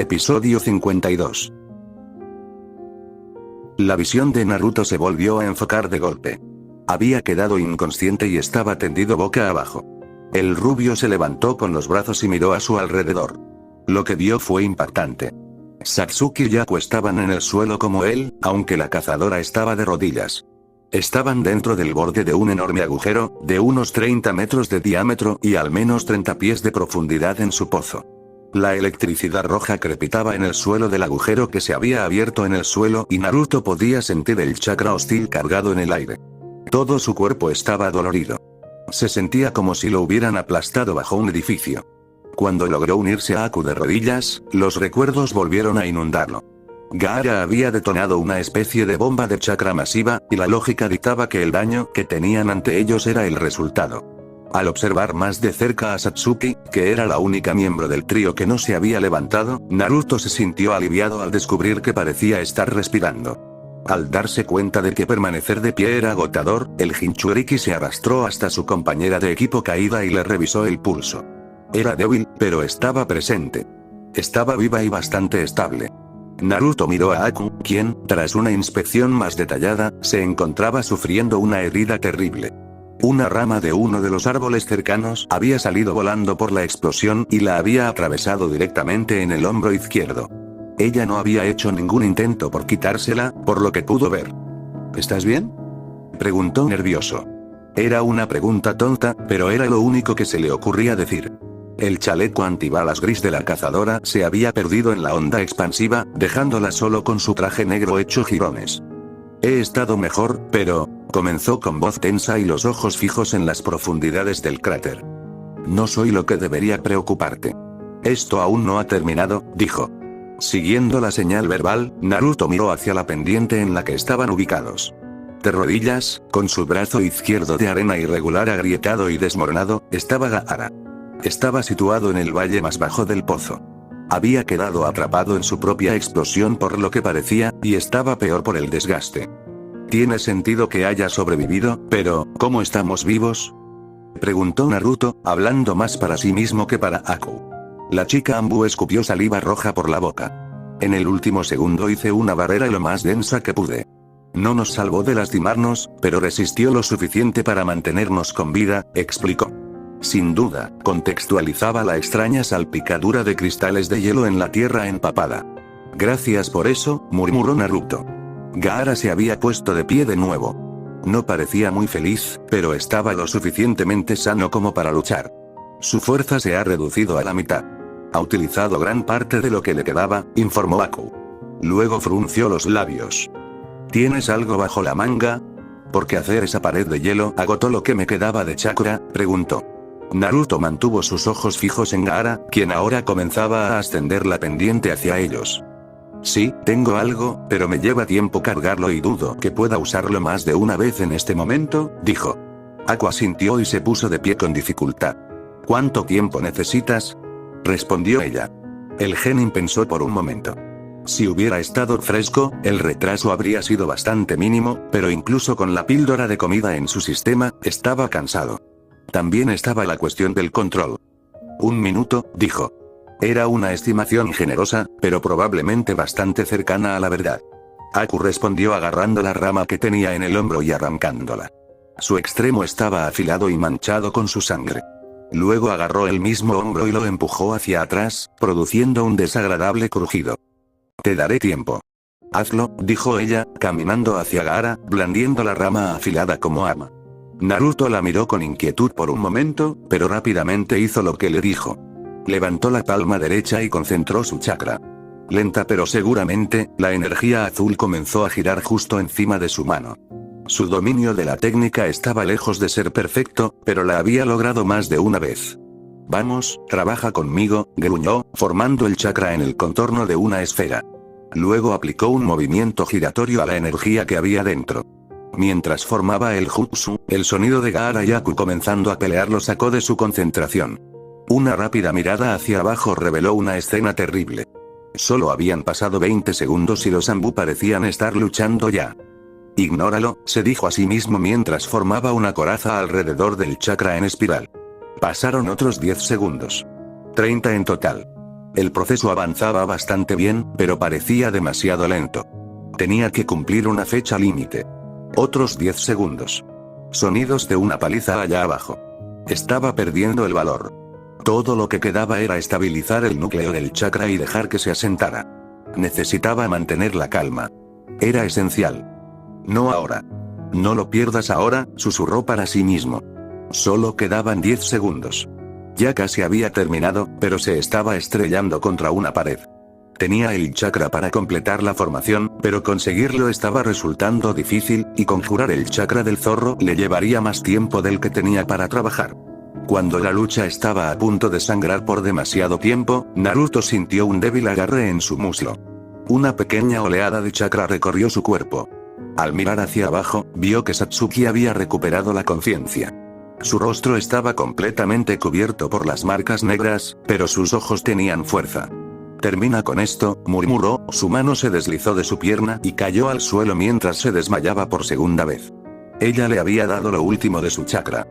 Episodio 52. La visión de Naruto se volvió a enfocar de golpe. Había quedado inconsciente y estaba tendido boca abajo. El rubio se levantó con los brazos y miró a su alrededor. Lo que vio fue impactante. Satsuki y Yaku estaban en el suelo como él, aunque la cazadora estaba de rodillas. Estaban dentro del borde de un enorme agujero, de unos 30 metros de diámetro y al menos 30 pies de profundidad en su pozo. La electricidad roja crepitaba en el suelo del agujero que se había abierto en el suelo y Naruto podía sentir el chakra hostil cargado en el aire. Todo su cuerpo estaba dolorido. Se sentía como si lo hubieran aplastado bajo un edificio. Cuando logró unirse a Aku de rodillas, los recuerdos volvieron a inundarlo. Gaara había detonado una especie de bomba de chakra masiva, y la lógica dictaba que el daño que tenían ante ellos era el resultado. Al observar más de cerca a Satsuki, que era la única miembro del trío que no se había levantado, Naruto se sintió aliviado al descubrir que parecía estar respirando. Al darse cuenta de que permanecer de pie era agotador, el Jinchuriki se arrastró hasta su compañera de equipo caída y le revisó el pulso. Era débil, pero estaba presente. Estaba viva y bastante estable. Naruto miró a Aku, quien, tras una inspección más detallada, se encontraba sufriendo una herida terrible. Una rama de uno de los árboles cercanos había salido volando por la explosión y la había atravesado directamente en el hombro izquierdo. Ella no había hecho ningún intento por quitársela, por lo que pudo ver. ¿Estás bien?, preguntó nervioso. Era una pregunta tonta, pero era lo único que se le ocurría decir. El chaleco antibalas gris de la cazadora se había perdido en la onda expansiva, dejándola solo con su traje negro hecho jirones. He estado mejor, pero... comenzó con voz tensa y los ojos fijos en las profundidades del cráter. No soy lo que debería preocuparte. Esto aún no ha terminado, dijo. Siguiendo la señal verbal, Naruto miró hacia la pendiente en la que estaban ubicados. De rodillas, con su brazo izquierdo de arena irregular agrietado y desmoronado, estaba Gaara. Estaba situado en el valle más bajo del pozo. Había quedado atrapado en su propia explosión por lo que parecía, y estaba peor por el desgaste. Tiene sentido que haya sobrevivido, pero, ¿cómo estamos vivos?, preguntó Naruto, hablando más para sí mismo que para Aku. La chica Ambu escupió saliva roja por la boca. En el último segundo hice una barrera lo más densa que pude. No nos salvó de lastimarnos, pero resistió lo suficiente para mantenernos con vida, explicó. Sin duda, contextualizaba la extraña salpicadura de cristales de hielo en la tierra empapada. Gracias por eso, murmuró Naruto. Gaara se había puesto de pie de nuevo. No parecía muy feliz, pero estaba lo suficientemente sano como para luchar. Su fuerza se ha reducido a la mitad. Ha utilizado gran parte de lo que le quedaba, informó Aku. Luego frunció los labios. ¿Tienes algo bajo la manga? ¿Porque hacer esa pared de hielo agotó lo que me quedaba de chakra?, preguntó. Naruto mantuvo sus ojos fijos en Gaara, quien ahora comenzaba a ascender la pendiente hacia ellos. Sí, tengo algo, pero me lleva tiempo cargarlo y dudo que pueda usarlo más de una vez en este momento, dijo. Aku asintió y se puso de pie con dificultad. ¿Cuánto tiempo necesitas?, respondió ella. El genin pensó por un momento. Si hubiera estado fresco, el retraso habría sido bastante mínimo, pero incluso con la píldora de comida en su sistema, estaba cansado. También estaba la cuestión del control. 1 minuto, dijo. Era una estimación generosa, pero probablemente bastante cercana a la verdad. Aku respondió agarrando la rama que tenía en el hombro y arrancándola. Su extremo estaba afilado y manchado con su sangre. Luego agarró el mismo hombro y lo empujó hacia atrás, produciendo un desagradable crujido. Te daré tiempo. Hazlo, dijo ella, caminando hacia Gaara, blandiendo la rama afilada como arma. Naruto la miró con inquietud por un momento, pero rápidamente hizo lo que le dijo. Levantó la palma derecha y concentró su chakra. Lenta pero seguramente, la energía azul comenzó a girar justo encima de su mano. Su dominio de la técnica estaba lejos de ser perfecto, pero la había logrado más de una vez. Vamos, trabaja conmigo, gruñó, formando el chakra en el contorno de una esfera. Luego aplicó un movimiento giratorio a la energía que había dentro. Mientras formaba el jutsu, el sonido de Gaara y Aku comenzando a pelear lo sacó de su concentración. Una rápida mirada hacia abajo reveló una escena terrible. Solo habían pasado 20 segundos y los Ambu parecían estar luchando ya. Ignóralo, se dijo a sí mismo mientras formaba una coraza alrededor del chakra en espiral. Pasaron otros 10 segundos. 30 en total. El proceso avanzaba bastante bien, pero parecía demasiado lento. Tenía que cumplir una fecha límite. Otros 10 segundos. Sonidos de una paliza allá abajo. Estaba perdiendo el valor. Todo lo que quedaba era estabilizar el núcleo del chakra y dejar que se asentara. Necesitaba mantener la calma. Era esencial. No ahora. No lo pierdas ahora, susurró para sí mismo. Solo quedaban 10 segundos. Ya casi había terminado, pero se estaba estrellando contra una pared. Tenía el chakra para completar la formación, pero conseguirlo estaba resultando difícil, y conjurar el chakra del zorro le llevaría más tiempo del que tenía para trabajar. Cuando la lucha estaba a punto de sangrar por demasiado tiempo, Naruto sintió un débil agarre en su muslo. Una pequeña oleada de chakra recorrió su cuerpo. Al mirar hacia abajo, vio que Satsuki había recuperado la conciencia. Su rostro estaba completamente cubierto por las marcas negras, pero sus ojos tenían fuerza. Termina con esto, murmuró, su mano se deslizó de su pierna y cayó al suelo mientras se desmayaba por segunda vez. Ella le había dado lo último de su chakra.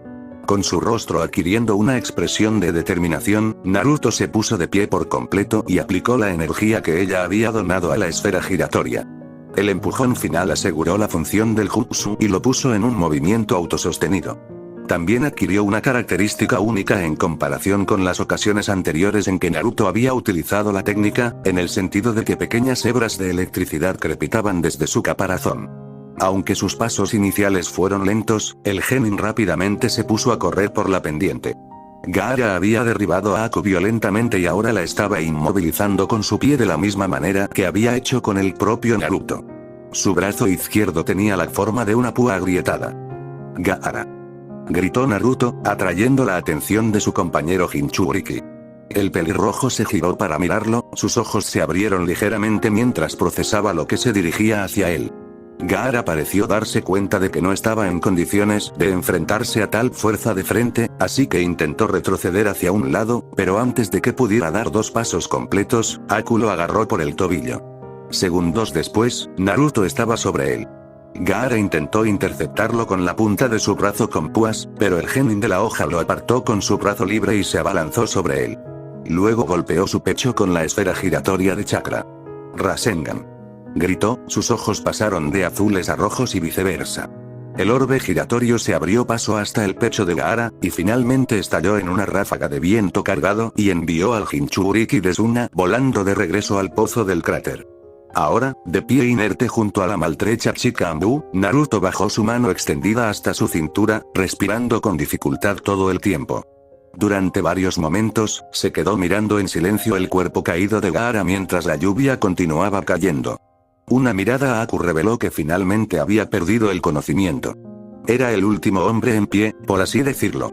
Con su rostro adquiriendo una expresión de determinación, Naruto se puso de pie por completo y aplicó la energía que ella había donado a la esfera giratoria. El empujón final aseguró la función del jutsu y lo puso en un movimiento autosostenido. También adquirió una característica única en comparación con las ocasiones anteriores en que Naruto había utilizado la técnica, en el sentido de que pequeñas hebras de electricidad crepitaban desde su caparazón. Aunque sus pasos iniciales fueron lentos, el genin rápidamente se puso a correr por la pendiente. Gaara había derribado a Aku violentamente y ahora la estaba inmovilizando con su pie de la misma manera que había hecho con el propio Naruto. Su brazo izquierdo tenía la forma de una púa agrietada. Gaara, gritó Naruto, atrayendo la atención de su compañero Jinchuriki. El pelirrojo se giró para mirarlo, sus ojos se abrieron ligeramente mientras procesaba lo que se dirigía hacia él. Gaara pareció darse cuenta de que no estaba en condiciones de enfrentarse a tal fuerza de frente, así que intentó retroceder hacia un lado, pero antes de que pudiera dar 2 pasos completos, Aku lo agarró por el tobillo. Segundos después, Naruto estaba sobre él. Gaara intentó interceptarlo con la punta de su brazo con púas, pero el genin de la hoja lo apartó con su brazo libre y se abalanzó sobre él. Luego golpeó su pecho con la esfera giratoria de chakra. Rasengan, gritó, sus ojos pasaron de azules a rojos y viceversa. El orbe giratorio se abrió paso hasta el pecho de Gaara, y finalmente estalló en una ráfaga de viento cargado y envió al Jinchuriki de Suna volando de regreso al pozo del cráter. Ahora, de pie inerte junto a la maltrecha chica Ambu, Naruto bajó su mano extendida hasta su cintura, respirando con dificultad todo el tiempo. Durante varios momentos, se quedó mirando en silencio el cuerpo caído de Gaara mientras la lluvia continuaba cayendo. Una mirada a Aku reveló que finalmente había perdido el conocimiento. Era el último hombre en pie, por así decirlo.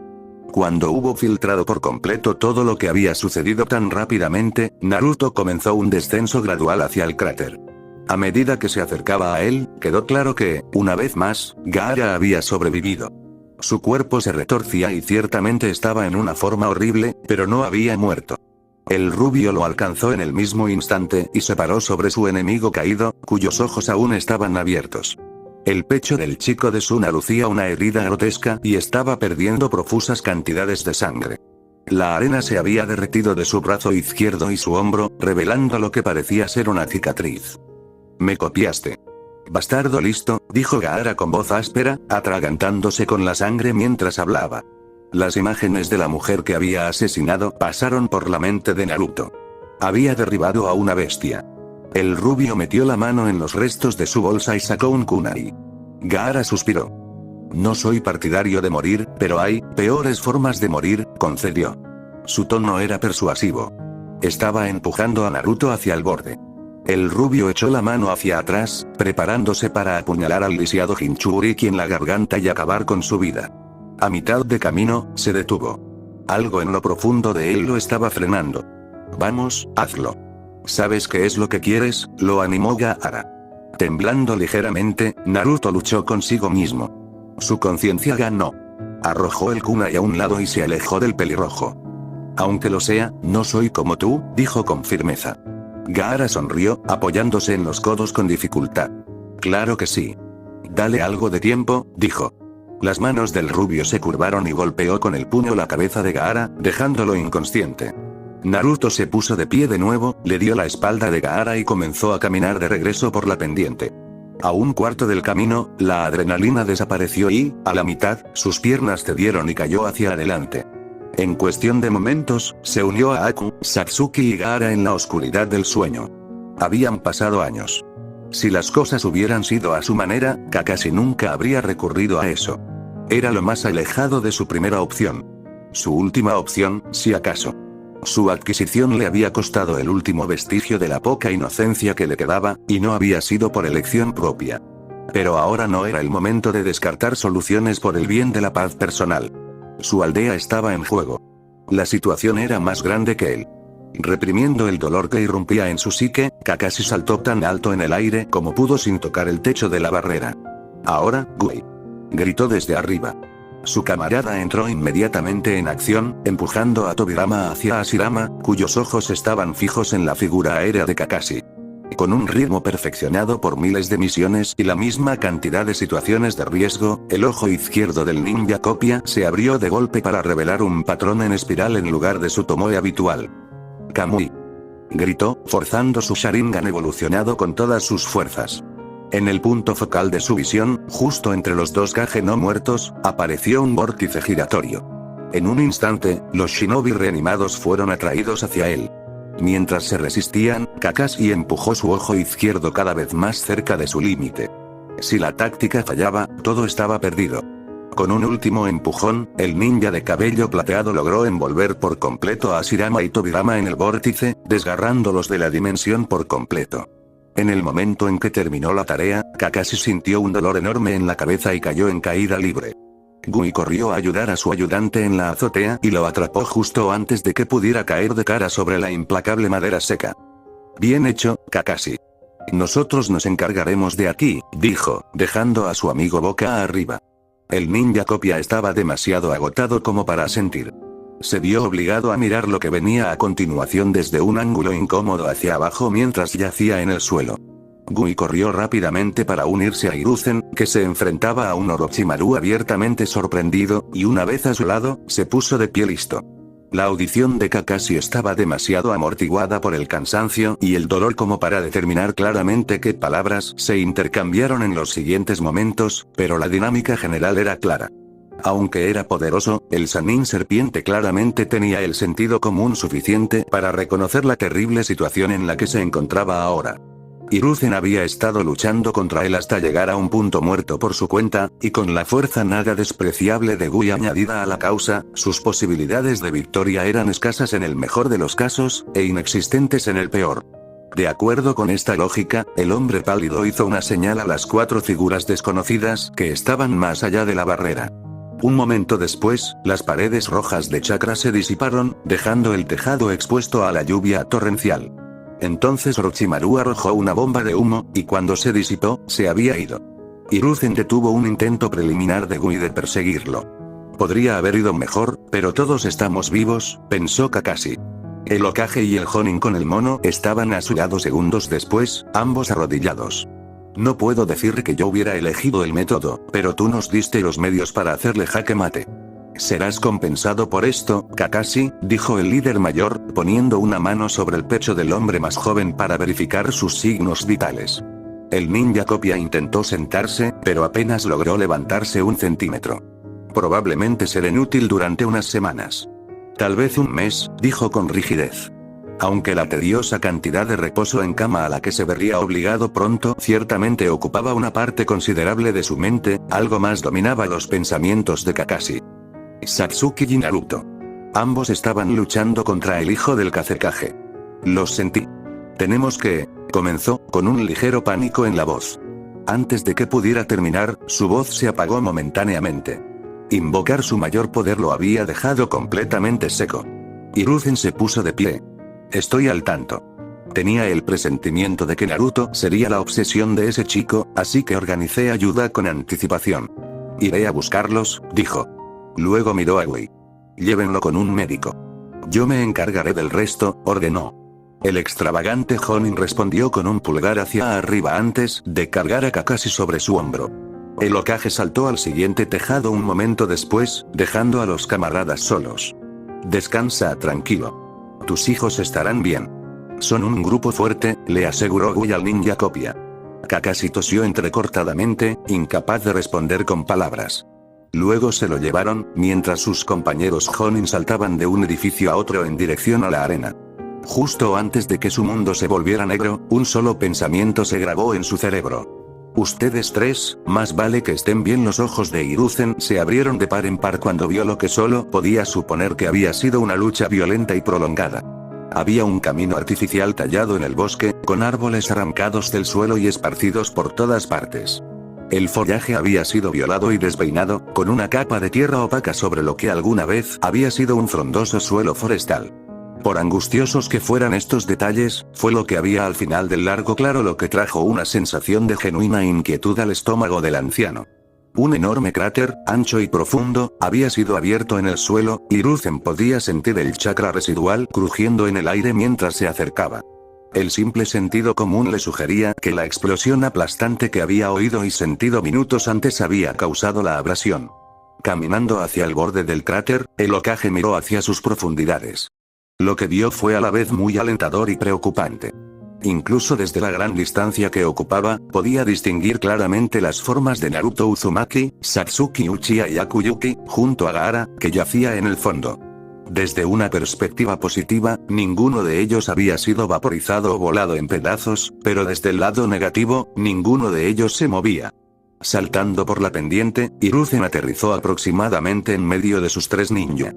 Cuando hubo filtrado por completo todo lo que había sucedido tan rápidamente, Naruto comenzó un descenso gradual hacia el cráter. A medida que se acercaba a él, quedó claro que, una vez más, Gaara había sobrevivido. Su cuerpo se retorcía y ciertamente estaba en una forma horrible, pero no había muerto. El rubio lo alcanzó en el mismo instante y se paró sobre su enemigo caído, cuyos ojos aún estaban abiertos. El pecho del chico de Suna lucía una herida grotesca y estaba perdiendo profusas cantidades de sangre. La arena se había derretido de su brazo izquierdo y su hombro, revelando lo que parecía ser una cicatriz. «Me copiaste. Bastardo listo», dijo Gaara con voz áspera, atragantándose con la sangre mientras hablaba. Las imágenes de la mujer que había asesinado pasaron por la mente de Naruto. Había derribado a una bestia. El rubio metió la mano en los restos de su bolsa y sacó un kunai. Gaara suspiró. «No soy partidario de morir, pero hay peores formas de morir», concedió. Su tono era persuasivo. Estaba empujando a Naruto hacia el borde. El rubio echó la mano hacia atrás, preparándose para apuñalar al lisiado Jinchuriki en la garganta y acabar con su vida. A mitad de camino, se detuvo. Algo en lo profundo de él lo estaba frenando. «Vamos, hazlo. ¿Sabes qué es lo que quieres?», lo animó Gaara. Temblando ligeramente, Naruto luchó consigo mismo. Su conciencia ganó. Arrojó el kunai a un lado y se alejó del pelirrojo. «Aunque lo sea, no soy como tú», dijo con firmeza. Gaara sonrió, apoyándose en los codos con dificultad. «Claro que sí. Dale algo de tiempo», dijo. Las manos del rubio se curvaron y golpeó con el puño la cabeza de Gaara, dejándolo inconsciente. Naruto se puso de pie de nuevo, le dio la espalda de Gaara y comenzó a caminar de regreso por la pendiente. A un cuarto del camino, la adrenalina desapareció y, a la mitad, sus piernas cedieron y cayó hacia adelante. En cuestión de momentos, se unió a Aku, Satsuki y Gaara en la oscuridad del sueño. Habían pasado años. Si las cosas hubieran sido a su manera, Kakashi nunca habría recurrido a eso. Era lo más alejado de su primera opción. Su última opción, si acaso. Su adquisición le había costado el último vestigio de la poca inocencia que le quedaba, y no había sido por elección propia. Pero ahora no era el momento de descartar soluciones por el bien de la paz personal. Su aldea estaba en juego. La situación era más grande que él. Reprimiendo el dolor que irrumpía en su psique, Kakashi saltó tan alto en el aire como pudo sin tocar el techo de la barrera. «Ahora, Gui», gritó desde arriba. Su camarada entró inmediatamente en acción, empujando a Tobirama hacia Hashirama, cuyos ojos estaban fijos en la figura aérea de Kakashi. Con un ritmo perfeccionado por miles de misiones y la misma cantidad de situaciones de riesgo, el ojo izquierdo del ninja copia se abrió de golpe para revelar un patrón en espiral en lugar de su tomoe habitual. «Kamui», gritó, forzando su Sharingan evolucionado con todas sus fuerzas. En el punto focal de su visión, justo entre los dos Kage no muertos, apareció un vórtice giratorio. En un instante, los shinobi reanimados fueron atraídos hacia él. Mientras se resistían, Kakashi empujó su ojo izquierdo cada vez más cerca de su límite. Si la táctica fallaba, todo estaba perdido. Con un último empujón, el ninja de cabello plateado logró envolver por completo a Hashirama y Tobirama en el vórtice, desgarrándolos de la dimensión por completo. En el momento en que terminó la tarea, Kakashi sintió un dolor enorme en la cabeza y cayó en caída libre. Gui corrió a ayudar a su ayudante en la azotea y lo atrapó justo antes de que pudiera caer de cara sobre la implacable madera seca. «Bien hecho, Kakashi. Nosotros nos encargaremos de aquí», dijo, dejando a su amigo boca arriba. El ninja copia estaba demasiado agotado como para sentir. Se vio obligado a mirar lo que venía a continuación desde un ángulo incómodo hacia abajo mientras yacía en el suelo. Gui corrió rápidamente para unirse a Hiruzen, que se enfrentaba a un Orochimaru abiertamente sorprendido, y una vez a su lado, se puso de pie listo. La audición de Kakashi estaba demasiado amortiguada por el cansancio y el dolor como para determinar claramente qué palabras se intercambiaron en los siguientes momentos, pero la dinámica general era clara. Aunque era poderoso, el Sannin serpiente claramente tenía el sentido común suficiente para reconocer la terrible situación en la que se encontraba ahora. Hiruzen había estado luchando contra él hasta llegar a un punto muerto por su cuenta, y con la fuerza nada despreciable de Gui añadida a la causa, sus posibilidades de victoria eran escasas en el mejor de los casos, e inexistentes en el peor. De acuerdo con esta lógica, el hombre pálido hizo una señal a las 4 figuras desconocidas que estaban más allá de la barrera. Un momento después, las paredes rojas de chakra se disiparon, dejando el tejado expuesto a la lluvia torrencial. Entonces Orochimaru arrojó una bomba de humo, y cuando se disipó, se había ido. Hiruzen detuvo un intento preliminar de Gui de perseguirlo. Podría haber ido mejor, pero todos estamos vivos, pensó Kakashi. El Hokage y el Jonin con el mono estaban a su lado segundos después, ambos arrodillados. No puedo decir que yo hubiera elegido el método, pero tú nos diste los medios para hacerle jaque mate. Serás compensado por esto, Kakashi, dijo el líder mayor, poniendo una mano sobre el pecho del hombre más joven para verificar sus signos vitales. El ninja copia intentó sentarse, pero apenas logró levantarse un centímetro. Probablemente será inútil durante unas semanas. Tal vez un mes, dijo con rigidez. Aunque la tediosa cantidad de reposo en cama a la que se vería obligado pronto ciertamente ocupaba una parte considerable de su mente, algo más dominaba los pensamientos de Kakashi. Satsuki y Naruto. Ambos estaban luchando contra el hijo del Kazekage. Los sentí. Tenemos que... comenzó, con un ligero pánico en la voz. Antes de que pudiera terminar, su voz se apagó momentáneamente. Invocar su mayor poder lo había dejado completamente seco. Hiruzen se puso de pie. Estoy al tanto. Tenía el presentimiento de que Naruto sería la obsesión de ese chico, así que organicé ayuda con anticipación. Iré a buscarlos, dijo. Luego miró a Gui. Llévenlo con un médico. Yo me encargaré del resto, ordenó. El extravagante Jonin respondió con un pulgar hacia arriba antes de cargar a Kakashi sobre su hombro. El Hokage saltó al siguiente tejado un momento después, dejando a los camaradas solos. Descansa tranquilo. Tus hijos estarán bien. Son un grupo fuerte, le aseguró Gui al ninja copia. Kakashi tosió entrecortadamente, incapaz de responder con palabras. Luego se lo llevaron, mientras sus compañeros Jonin saltaban de un edificio a otro en dirección a la arena. Justo antes de que su mundo se volviera negro, un solo pensamiento se grabó en su cerebro. Ustedes tres, más vale que estén bien. Los ojos de Hiruzen se abrieron de par en par cuando vio lo que solo podía suponer que había sido una lucha violenta y prolongada. Había un camino artificial tallado en el bosque, con árboles arrancados del suelo y esparcidos por todas partes. El follaje había sido violado y desveinado, con una capa de tierra opaca sobre lo que alguna vez había sido un frondoso suelo forestal. Por angustiosos que fueran estos detalles, fue lo que había al final del largo claro lo que trajo una sensación de genuina inquietud al estómago del anciano. Un enorme cráter, ancho y profundo, había sido abierto en el suelo, y Hiruzen podía sentir el chakra residual crujiendo en el aire mientras se acercaba. El simple sentido común le sugería que la explosión aplastante que había oído y sentido minutos antes había causado la abrasión. Caminando hacia el borde del cráter, el Hokage miró hacia sus profundidades. Lo que vio fue a la vez muy alentador y preocupante. Incluso desde la gran distancia que ocupaba, podía distinguir claramente las formas de Naruto Uzumaki, Satsuki Uchiha y Akuyuki, junto a Gaara, que yacía en el fondo. Desde una perspectiva positiva, ninguno de ellos había sido vaporizado o volado en pedazos, pero desde el lado negativo, ninguno de ellos se movía. Saltando por la pendiente, Hiruzen aterrizó aproximadamente en medio de sus tres ninja.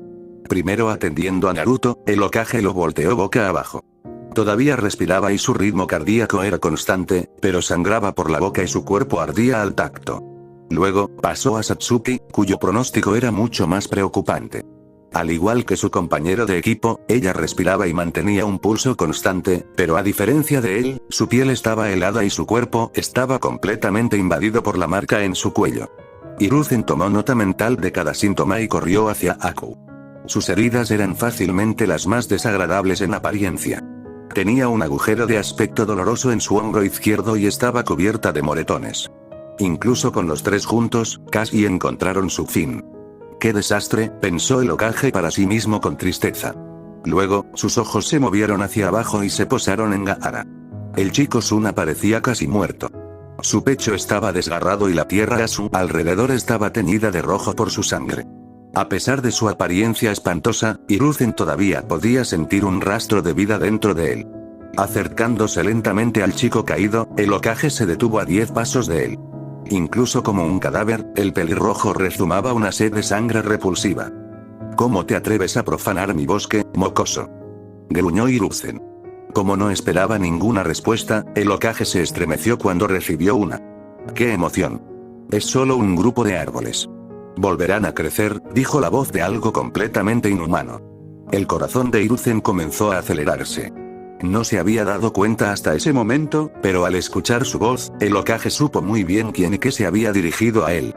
Primero atendiendo a Naruto, el Hokage lo volteó boca abajo. Todavía respiraba y su ritmo cardíaco era constante, pero sangraba por la boca y su cuerpo ardía al tacto. Luego, pasó a Satsuki, cuyo pronóstico era mucho más preocupante. Al igual que su compañero de equipo, ella respiraba y mantenía un pulso constante, pero a diferencia de él, su piel estaba helada y su cuerpo estaba completamente invadido por la marca en su cuello. Hiruzen tomó nota mental de cada síntoma y corrió hacia Aku. Sus heridas eran fácilmente las más desagradables en apariencia. Tenía un agujero de aspecto doloroso en su hombro izquierdo y estaba cubierta de moretones. Incluso con los tres juntos, casi encontraron su fin. ¡Qué desastre!, pensó el Hokage para sí mismo con tristeza. Luego, sus ojos se movieron hacia abajo y se posaron en Gaara. El chico Suna parecía casi muerto. Su pecho estaba desgarrado y la tierra a su alrededor estaba teñida de rojo por su sangre. A pesar de su apariencia espantosa, Hiruzen todavía podía sentir un rastro de vida dentro de él. Acercándose lentamente al chico caído, el Hokage se detuvo a 10 pasos de él. Incluso como un cadáver, el pelirrojo rezumaba una sed de sangre repulsiva. ¿Cómo te atreves a profanar mi bosque, mocoso?, gruñó Hiruzen. Como no esperaba ninguna respuesta, el Hokage se estremeció cuando recibió una. ¡Qué emoción! Es solo un grupo de árboles. Volverán a crecer, dijo la voz de algo completamente inhumano. El corazón de Hiruzen comenzó a acelerarse. No se había dado cuenta hasta ese momento, pero al escuchar su voz, el Hokage supo muy bien quién y qué se había dirigido a él.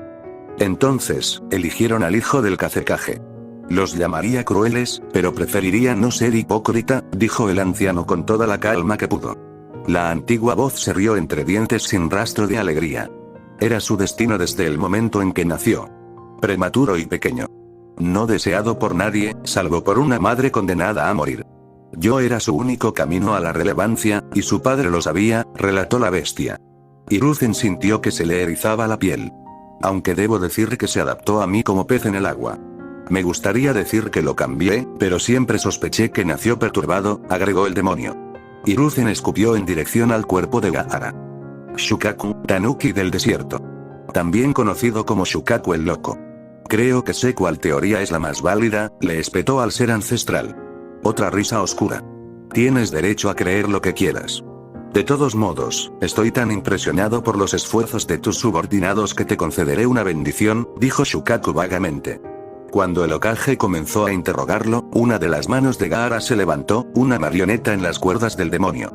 Entonces, eligieron al hijo del Kazekage. Los llamaría crueles, pero preferiría no ser hipócrita, dijo el anciano con toda la calma que pudo. La antigua voz se rió entre dientes sin rastro de alegría. Era su destino desde el momento en que nació. Prematuro y pequeño. No deseado por nadie, salvo por una madre condenada a morir. Yo era su único camino a la relevancia, y su padre lo sabía, relató la bestia. Hiruzen sintió que se le erizaba la piel. Aunque debo decir que se adaptó a mí como pez en el agua. Me gustaría decir que lo cambié, pero siempre sospeché que nació perturbado, agregó el demonio. Hiruzen escupió en dirección al cuerpo de Gaara. Shukaku, Tanuki del desierto. También conocido como Shukaku el loco. Creo que sé cuál teoría es la más válida, le espetó al ser ancestral. Otra risa oscura. Tienes derecho a creer lo que quieras. De todos modos, estoy tan impresionado por los esfuerzos de tus subordinados que te concederé una bendición, dijo Shukaku vagamente. Cuando el Hokage comenzó a interrogarlo, una de las manos de Gaara se levantó, una marioneta en las cuerdas del demonio.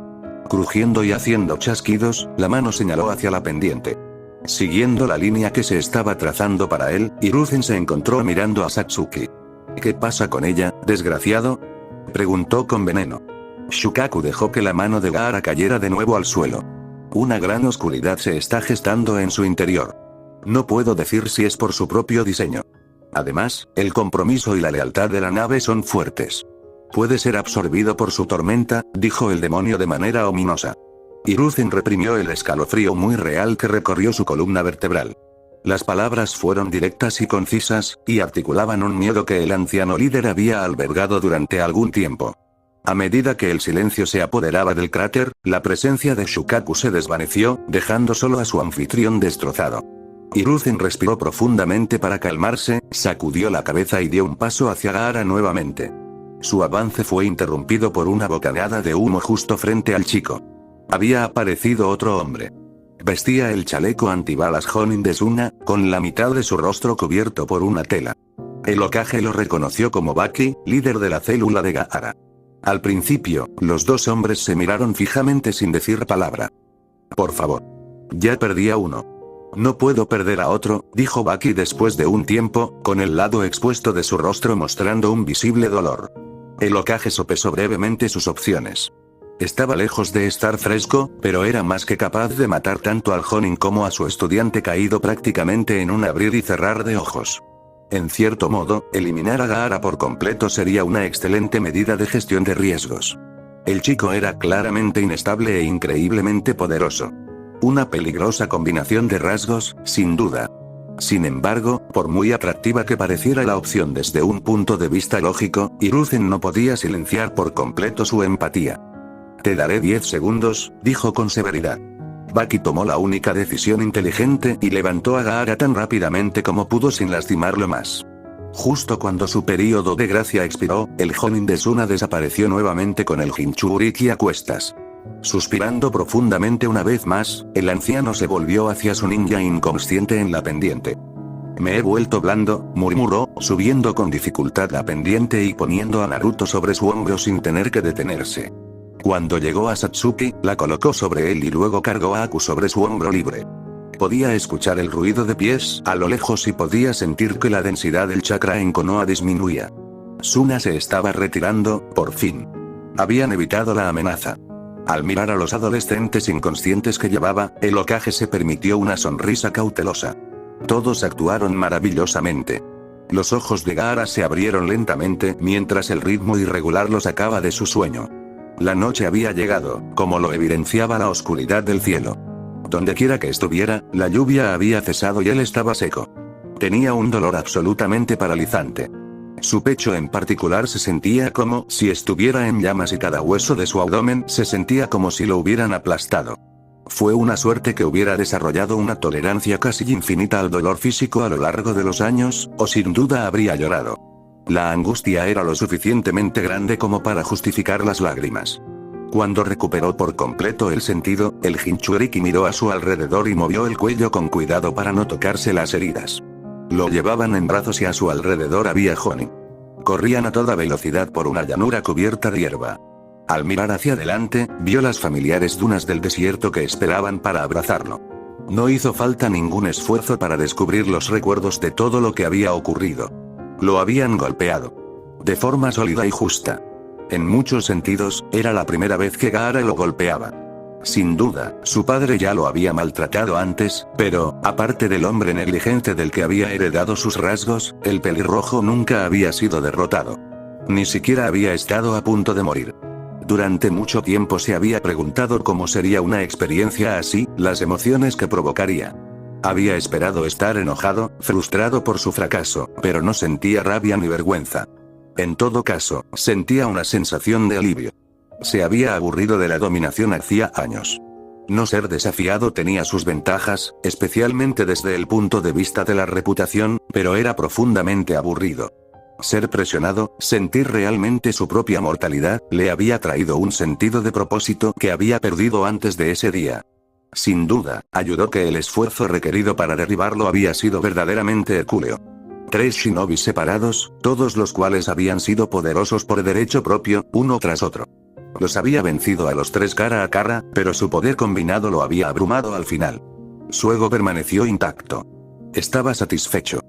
Crujiendo y haciendo chasquidos, la mano señaló hacia la pendiente. Siguiendo la línea que se estaba trazando para él, Hiruzen se encontró mirando a Satsuki. ¿Qué pasa con ella, desgraciado?, preguntó con veneno. Shukaku dejó que la mano de Gaara cayera de nuevo al suelo. Una gran oscuridad se está gestando en su interior. No puedo decir si es por su propio diseño. Además, el compromiso y la lealtad de la nave son fuertes. Puede ser absorbido por su tormenta, dijo el demonio de manera ominosa. Hiruzen reprimió el escalofrío muy real que recorrió su columna vertebral. Las palabras fueron directas y concisas, y articulaban un miedo que el anciano líder había albergado durante algún tiempo. A medida que el silencio se apoderaba del cráter, la presencia de Shukaku se desvaneció, dejando solo a su anfitrión destrozado. Hiruzen respiró profundamente para calmarse, sacudió la cabeza y dio un paso hacia Gaara nuevamente. Su avance fue interrumpido por una bocanada de humo justo frente al chico. Había aparecido otro hombre. Vestía el chaleco antibalas Jonin de Suna, con la mitad de su rostro cubierto por una tela. El Hokage lo reconoció como Baki, líder de la célula de Gaara. Al principio, los dos hombres se miraron fijamente sin decir palabra. Por favor. Ya perdí a uno. No puedo perder a otro, dijo Baki después de un tiempo, con el lado expuesto de su rostro mostrando un visible dolor. El Hokage sopesó brevemente sus opciones. Estaba lejos de estar fresco, pero era más que capaz de matar tanto al Jonin como a su estudiante caído prácticamente en un abrir y cerrar de ojos. En cierto modo, eliminar a Gaara por completo sería una excelente medida de gestión de riesgos. El chico era claramente inestable e increíblemente poderoso. Una peligrosa combinación de rasgos, sin duda. Sin embargo, por muy atractiva que pareciera la opción desde un punto de vista lógico, Hiruzen no podía silenciar por completo su empatía. Te daré 10 segundos, dijo con severidad. Baki tomó la única decisión inteligente y levantó a Gaara tan rápidamente como pudo sin lastimarlo más. Justo cuando su período de gracia expiró, el Jonin de Suna desapareció nuevamente con el Jinchuriki a cuestas. Suspirando profundamente una vez más, el anciano se volvió hacia su ninja inconsciente en la pendiente. Me he vuelto blando, murmuró, subiendo con dificultad la pendiente y poniendo a Naruto sobre su hombro sin tener que detenerse. Cuando llegó a Satsuki, la colocó sobre él y luego cargó a Aku sobre su hombro libre. Podía escuchar el ruido de pies a lo lejos y podía sentir que la densidad del chakra en Konoha disminuía. Suna se estaba retirando, por fin. Habían evitado la amenaza. Al mirar a los adolescentes inconscientes que llevaba, el Hokage se permitió una sonrisa cautelosa. Todos actuaron maravillosamente. Los ojos de Gaara se abrieron lentamente mientras el ritmo irregular lo sacaba de su sueño. La noche había llegado, como lo evidenciaba la oscuridad del cielo. Dondequiera que estuviera, la lluvia había cesado y él estaba seco. Tenía un dolor absolutamente paralizante. Su pecho en particular se sentía como si estuviera en llamas y cada hueso de su abdomen se sentía como si lo hubieran aplastado. Fue una suerte que hubiera desarrollado una tolerancia casi infinita al dolor físico a lo largo de los años, o sin duda habría llorado. La angustia era lo suficientemente grande como para justificar las lágrimas. Cuando recuperó por completo el sentido, el Jinchuriki miró a su alrededor y movió el cuello con cuidado para no tocarse las heridas. Lo llevaban en brazos y a su alrededor había Jonin. Corrían a toda velocidad por una llanura cubierta de hierba. Al mirar hacia adelante, vio las familiares dunas del desierto que esperaban para abrazarlo. No hizo falta ningún esfuerzo para descubrir los recuerdos de todo lo que había ocurrido. Lo habían golpeado. De forma sólida y justa. En muchos sentidos, era la primera vez que Gaara lo golpeaba. Sin duda, su padre ya lo había maltratado antes, pero, aparte del hombre negligente del que había heredado sus rasgos, el pelirrojo nunca había sido derrotado. Ni siquiera había estado a punto de morir. Durante mucho tiempo se había preguntado cómo sería una experiencia así, las emociones que provocaría. Había esperado estar enojado, frustrado por su fracaso, pero no sentía rabia ni vergüenza. En todo caso, sentía una sensación de alivio. Se había aburrido de la dominación hacía años. No ser desafiado tenía sus ventajas, especialmente desde el punto de vista de la reputación, pero era profundamente aburrido. Ser presionado, sentir realmente su propia mortalidad, le había traído un sentido de propósito que había perdido antes de ese día. Sin duda, ayudó que el esfuerzo requerido para derribarlo había sido verdaderamente hercúleo. 3 shinobis separados, todos los cuales habían sido poderosos por derecho propio, uno tras otro. Los había vencido a los 3 cara a cara, pero su poder combinado lo había abrumado al final. Su ego permaneció intacto. Estaba satisfecho.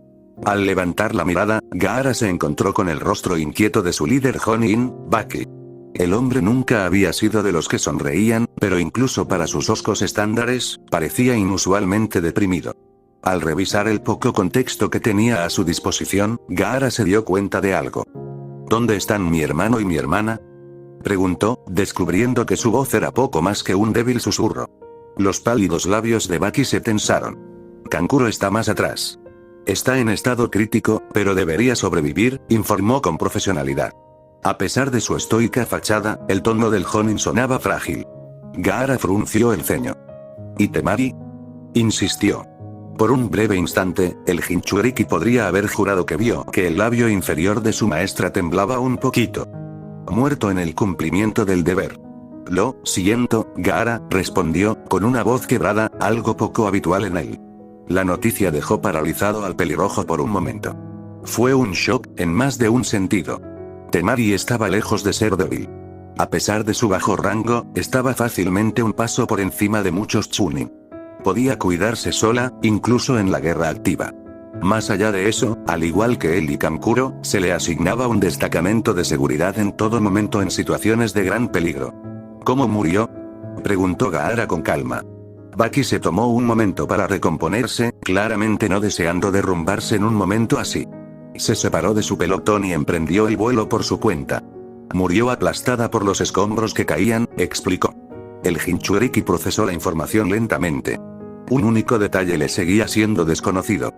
Al levantar la mirada, Gaara se encontró con el rostro inquieto de su líder Jonin, Baki. El hombre nunca había sido de los que sonreían, pero incluso para sus oscos estándares, parecía inusualmente deprimido. Al revisar el poco contexto que tenía a su disposición, Gaara se dio cuenta de algo. ¿Dónde están mi hermano y mi hermana?, preguntó, descubriendo que su voz era poco más que un débil susurro. Los pálidos labios de Baki se tensaron. Kankuro está más atrás. Está en estado crítico, pero debería sobrevivir, informó con profesionalidad. A pesar de su estoica fachada, el tono del jonin sonaba frágil. Gaara frunció el ceño. ¿Y Temari?, insistió. Por un breve instante, el Jinchuriki podría haber jurado que vio que el labio inferior de su maestra temblaba un poquito. Muerto en el cumplimiento del deber. Lo siento, Gaara, respondió, con una voz quebrada, algo poco habitual en él. La noticia dejó paralizado al pelirrojo por un momento. Fue un shock, en más de un sentido. Temari estaba lejos de ser débil. A pesar de su bajo rango, estaba fácilmente un paso por encima de muchos chunin. Podía cuidarse sola, incluso en la guerra activa. Más allá de eso, al igual que él y Kankuro, se le asignaba un destacamento de seguridad en todo momento en situaciones de gran peligro. ¿Cómo murió?, preguntó Gaara con calma. Baki se tomó un momento para recomponerse, claramente no deseando derrumbarse en un momento así. Se separó de su pelotón y emprendió el vuelo por su cuenta. Murió aplastada por los escombros que caían, explicó. El Jinchuriki procesó la información lentamente. Un único detalle le seguía siendo desconocido.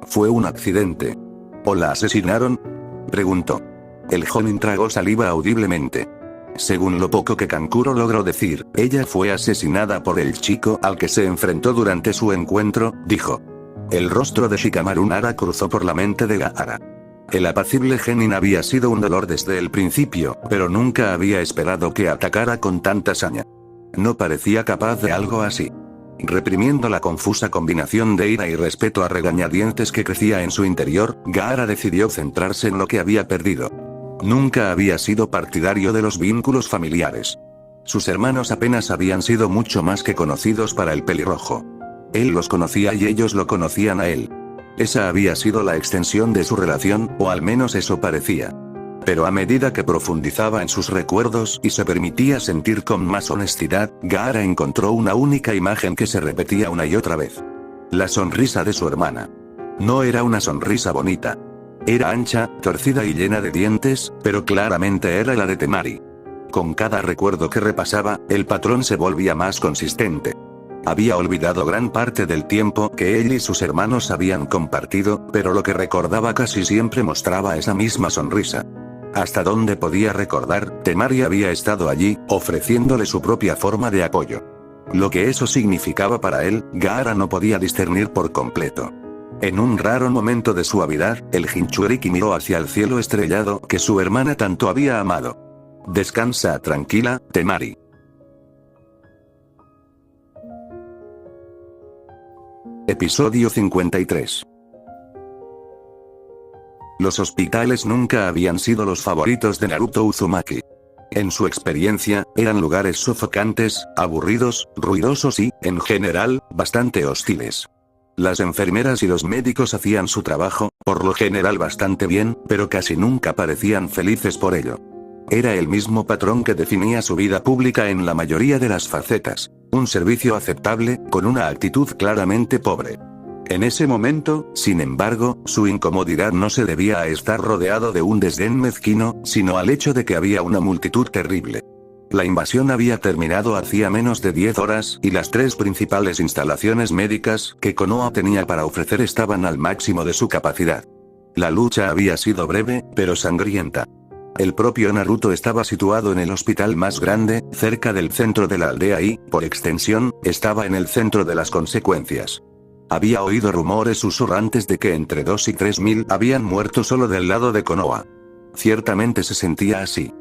¿Fue un accidente? ¿O la asesinaron?, preguntó. El jonin tragó saliva audiblemente. Según lo poco que Kankuro logró decir, ella fue asesinada por el chico al que se enfrentó durante su encuentro, dijo. El rostro de Shikamaru Nara cruzó por la mente de Gaara. El apacible genin había sido un dolor desde el principio, pero nunca había esperado que atacara con tanta saña. No parecía capaz de algo así. Reprimiendo la confusa combinación de ira y respeto a regañadientes que crecía en su interior, Gaara decidió centrarse en lo que había perdido. Nunca había sido partidario de los vínculos familiares. Sus hermanos apenas habían sido mucho más que conocidos para el pelirrojo. Él los conocía y ellos lo conocían a él. Esa había sido la extensión de su relación, o al menos eso parecía. Pero a medida que profundizaba en sus recuerdos y se permitía sentir con más honestidad, Gaara encontró una única imagen que se repetía una y otra vez. La sonrisa de su hermana. No era una sonrisa bonita. Era ancha, torcida y llena de dientes, pero claramente era la de Temari. Con cada recuerdo que repasaba, el patrón se volvía más consistente. Había olvidado gran parte del tiempo que él y sus hermanos habían compartido, pero lo que recordaba casi siempre mostraba esa misma sonrisa. Hasta donde podía recordar, Temari había estado allí, ofreciéndole su propia forma de apoyo. Lo que eso significaba para él, Gaara no podía discernir por completo. En un raro momento de suavidad, el Jinchuriki miró hacia el cielo estrellado que su hermana tanto había amado. Descansa tranquila, Temari. Episodio 53. Los hospitales nunca habían sido los favoritos de Naruto Uzumaki. En su experiencia, eran lugares sofocantes, aburridos, ruidosos y, en general, bastante hostiles. Las enfermeras y los médicos hacían su trabajo, por lo general bastante bien, pero casi nunca parecían felices por ello. Era el mismo patrón que definía su vida pública en la mayoría de las facetas. Un servicio aceptable, con una actitud claramente pobre. En ese momento, sin embargo, su incomodidad no se debía a estar rodeado de un desdén mezquino, sino al hecho de que había una multitud terrible. La invasión había terminado hacía menos de 10 horas, y las 3 principales instalaciones médicas que Konoha tenía para ofrecer estaban al máximo de su capacidad. La lucha había sido breve, pero sangrienta. El propio Naruto estaba situado en el hospital más grande, cerca del centro de la aldea y, por extensión, estaba en el centro de las consecuencias. Había oído rumores susurrantes de que entre 2 y 3.000 habían muerto solo del lado de Konoha. Ciertamente se sentía así.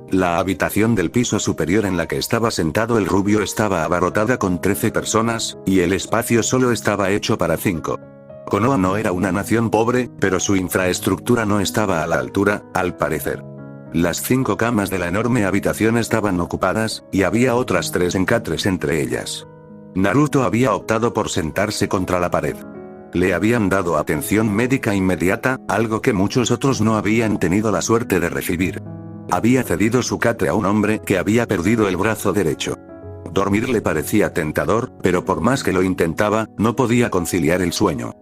La habitación del piso superior en la que estaba sentado el rubio estaba abarrotada con 13 personas, y el espacio solo estaba hecho para 5. Konoha no era una nación pobre, pero su infraestructura no estaba a la altura, al parecer. Las 5 camas de la enorme habitación estaban ocupadas, y había otras 3 encatres entre ellas. Naruto había optado por sentarse contra la pared. Le habían dado atención médica inmediata, algo que muchos otros no habían tenido la suerte de recibir. Había cedido su catre a un hombre que había perdido el brazo derecho. Dormir le parecía tentador, pero por más que lo intentaba, no podía conciliar el sueño.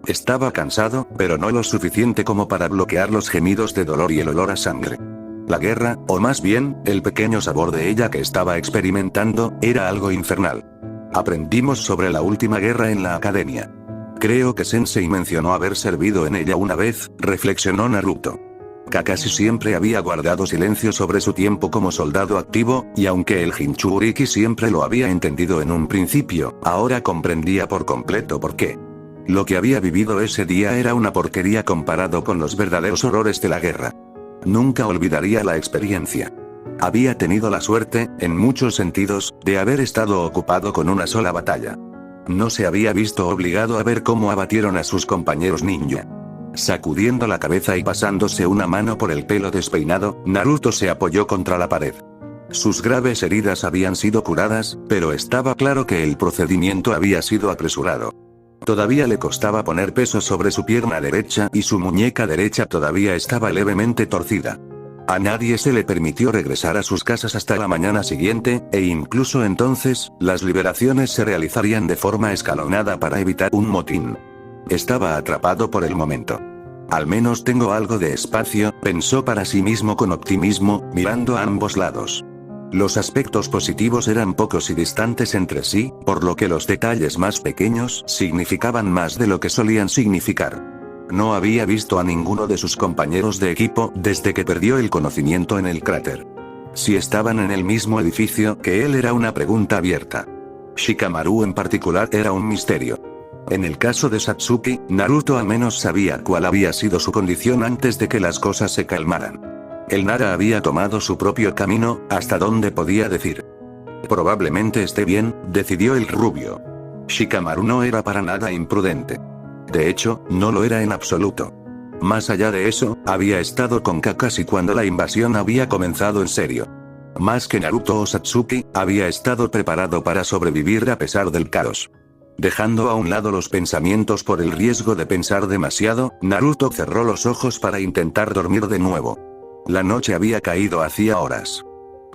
Estaba cansado, pero no lo suficiente como para bloquear los gemidos de dolor y el olor a sangre. La guerra, o más bien, el pequeño sabor de ella que estaba experimentando, era algo infernal. Aprendimos sobre la última guerra en la academia. Creo que Sensei mencionó haber servido en ella una vez, reflexionó Naruto. Kakashi siempre había guardado silencio sobre su tiempo como soldado activo, y aunque el Jinchuriki siempre lo había entendido en un principio, ahora comprendía por completo por qué. Lo que había vivido ese día era una porquería comparado con los verdaderos horrores de la guerra. Nunca olvidaría la experiencia. Había tenido la suerte, en muchos sentidos, de haber estado ocupado con una sola batalla. No se había visto obligado a ver cómo abatieron a sus compañeros ninja. Sacudiendo la cabeza y pasándose una mano por el pelo despeinado, Naruto se apoyó contra la pared. Sus graves heridas habían sido curadas, pero estaba claro que el procedimiento había sido apresurado. Todavía le costaba poner peso sobre su pierna derecha y su muñeca derecha todavía estaba levemente torcida. A nadie se le permitió regresar a sus casas hasta la mañana siguiente, e incluso entonces, las liberaciones se realizarían de forma escalonada para evitar un motín. Estaba atrapado por el momento. Al menos tengo algo de espacio, pensó para sí mismo con optimismo, mirando a ambos lados. Los aspectos positivos eran pocos y distantes entre sí, por lo que los detalles más pequeños significaban más de lo que solían significar. No había visto a ninguno de sus compañeros de equipo desde que perdió el conocimiento en el cráter. Si estaban en el mismo edificio que él era una pregunta abierta. Shikamaru en particular era un misterio. En el caso de Satsuki, Naruto al menos sabía cuál había sido su condición antes de que las cosas se calmaran. El Nara había tomado su propio camino, hasta donde podía decir. Probablemente esté bien, decidió el rubio. Shikamaru no era para nada imprudente. De hecho, no lo era en absoluto. Más allá de eso, había estado con Kakashi cuando la invasión había comenzado en serio. Más que Naruto o Satsuki, había estado preparado para sobrevivir a pesar del caos. Dejando a un lado los pensamientos por el riesgo de pensar demasiado, Naruto cerró los ojos para intentar dormir de nuevo. La noche había caído hacía horas.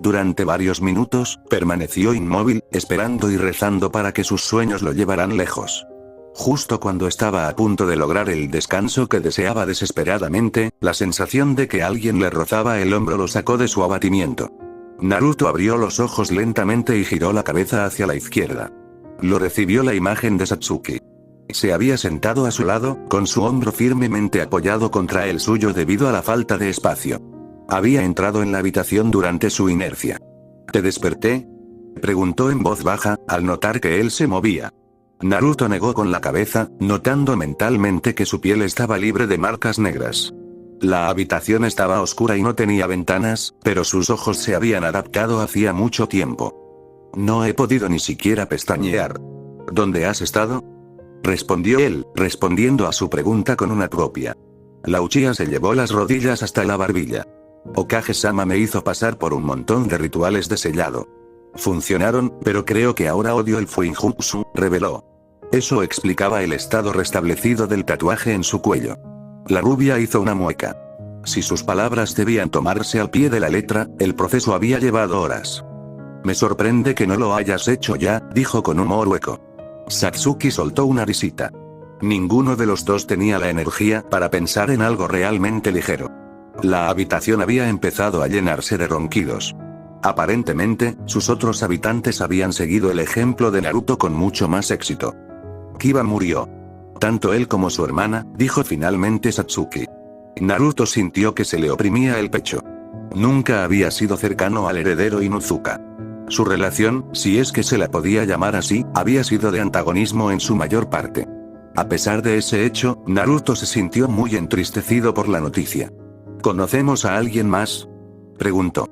Durante varios minutos, permaneció inmóvil, esperando y rezando para que sus sueños lo llevaran lejos. Justo cuando estaba a punto de lograr el descanso que deseaba desesperadamente, la sensación de que alguien le rozaba el hombro lo sacó de su abatimiento. Naruto abrió los ojos lentamente y giró la cabeza hacia la izquierda. Lo recibió la imagen de Satsuki. Se había sentado a su lado, con su hombro firmemente apoyado contra el suyo debido a la falta de espacio. Había entrado en la habitación durante su inercia. ¿Te desperté?, preguntó en voz baja, al notar que él se movía. Naruto negó con la cabeza, notando mentalmente que su piel estaba libre de marcas negras. La habitación estaba oscura y no tenía ventanas, pero sus ojos se habían adaptado hacía mucho tiempo. No he podido ni siquiera pestañear. ¿Dónde has estado?, respondió él, respondiendo a su pregunta con una propia. La Uchiha se llevó las rodillas hasta la barbilla. Okage-sama me hizo pasar por un montón de rituales de sellado. Funcionaron, pero creo que ahora odio el Fuinjutsu, reveló. Eso explicaba el estado restablecido del tatuaje en su cuello. La rubia hizo una mueca. Si sus palabras debían tomarse al pie de la letra, el proceso había llevado horas. Me sorprende que no lo hayas hecho ya, dijo con humor hueco. Satsuki soltó una risita. Ninguno de los dos tenía la energía para pensar en algo realmente ligero. La habitación había empezado a llenarse de ronquidos. Aparentemente, sus otros habitantes habían seguido el ejemplo de Naruto con mucho más éxito. Kiba murió. Tanto él como su hermana, dijo finalmente Satsuki. Naruto sintió que se le oprimía el pecho. Nunca había sido cercano al heredero Inuzuka. Su relación, si es que se la podía llamar así, había sido de antagonismo en su mayor parte. A pesar de ese hecho, Naruto se sintió muy entristecido por la noticia. ¿Conocemos a alguien más?, preguntó.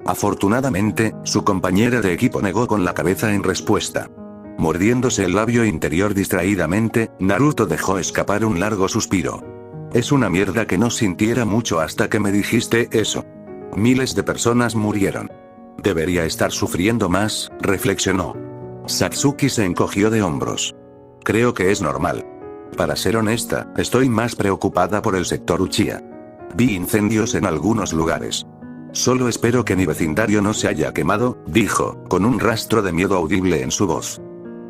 Afortunadamente, su compañera de equipo negó con la cabeza en respuesta. Mordiéndose el labio interior distraídamente, Naruto dejó escapar un largo suspiro. Es una mierda que no sintiera mucho hasta que me dijiste eso. Miles de personas murieron. Debería estar sufriendo más, reflexionó. Satsuki se encogió de hombros. Creo que es normal. Para ser honesta, estoy más preocupada por el sector Uchiha. Vi incendios en algunos lugares. Solo espero que mi vecindario no se haya quemado, dijo, con un rastro de miedo audible en su voz.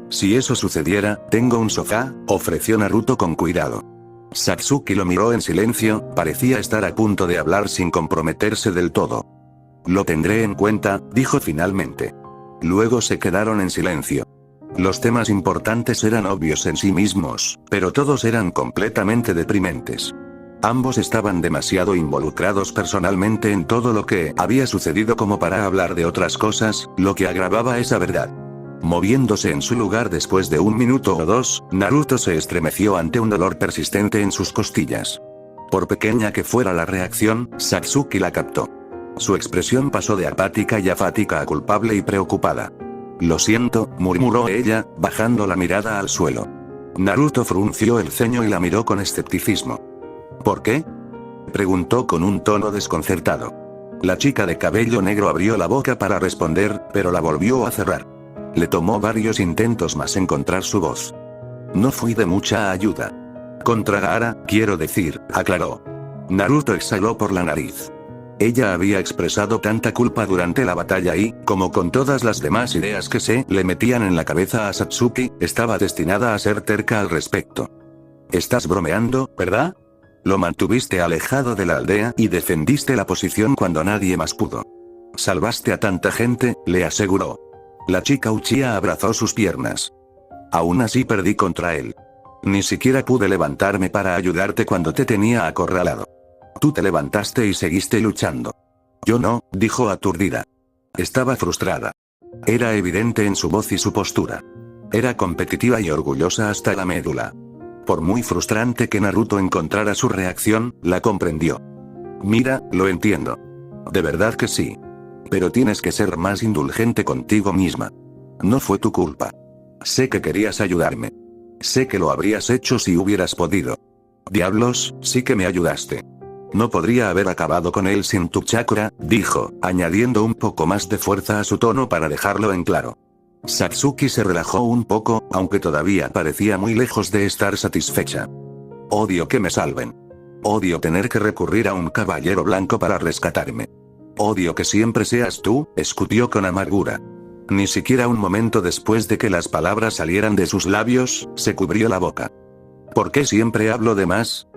Si eso sucediera, tengo un sofá, ofreció Naruto con cuidado. Satsuki lo miró en silencio, parecía estar a punto de hablar sin comprometerse del todo. Lo tendré en cuenta, dijo finalmente. Luego se quedaron en silencio. Los temas importantes eran obvios en sí mismos, pero todos eran completamente deprimentes. Ambos estaban demasiado involucrados personalmente en todo lo que había sucedido como para hablar de otras cosas, lo que agravaba esa verdad. Moviéndose en su lugar después de un minuto o dos, Naruto se estremeció ante un dolor persistente en sus costillas. Por pequeña que fuera la reacción, Satsuki la captó. Su expresión pasó de apática y afática a culpable y preocupada. Lo siento, murmuró ella, bajando la mirada al suelo. Naruto frunció el ceño y la miró con escepticismo. ¿Por qué?, preguntó con un tono desconcertado. La chica de cabello negro abrió la boca para responder, pero la volvió a cerrar. Le tomó varios intentos más encontrar su voz. No fui de mucha ayuda. Contra Gaara, quiero decir, aclaró. Naruto exhaló por la nariz. Ella había expresado tanta culpa durante la batalla y, como con todas las demás ideas que se le metían en la cabeza a Satsuki, estaba destinada a ser terca al respecto. Estás bromeando, ¿verdad? Lo mantuviste alejado de la aldea y defendiste la posición cuando nadie más pudo. Salvaste a tanta gente, le aseguró. La chica Uchiha abrazó sus piernas. Aún así perdí contra él. Ni siquiera pude levantarme para ayudarte cuando te tenía acorralado. Tú te levantaste y seguiste luchando. Yo no, dijo aturdida. Estaba frustrada. Era evidente en su voz y su postura. Era competitiva y orgullosa hasta la médula. Por muy frustrante que Naruto encontrara su reacción, la comprendió. Mira, lo entiendo. De verdad que sí. Pero tienes que ser más indulgente contigo misma. No fue tu culpa. Sé que querías ayudarme. Sé que lo habrías hecho si hubieras podido. Diablos, sí que me ayudaste. No podría haber acabado con él sin tu chakra, dijo, añadiendo un poco más de fuerza a su tono para dejarlo en claro. Satsuki se relajó un poco, aunque todavía parecía muy lejos de estar satisfecha. Odio que me salven. Odio tener que recurrir a un caballero blanco para rescatarme. Odio que siempre seas tú, escupió con amargura. Ni siquiera un momento después de que las palabras salieran de sus labios, se cubrió la boca. ¿Por qué siempre hablo de más?,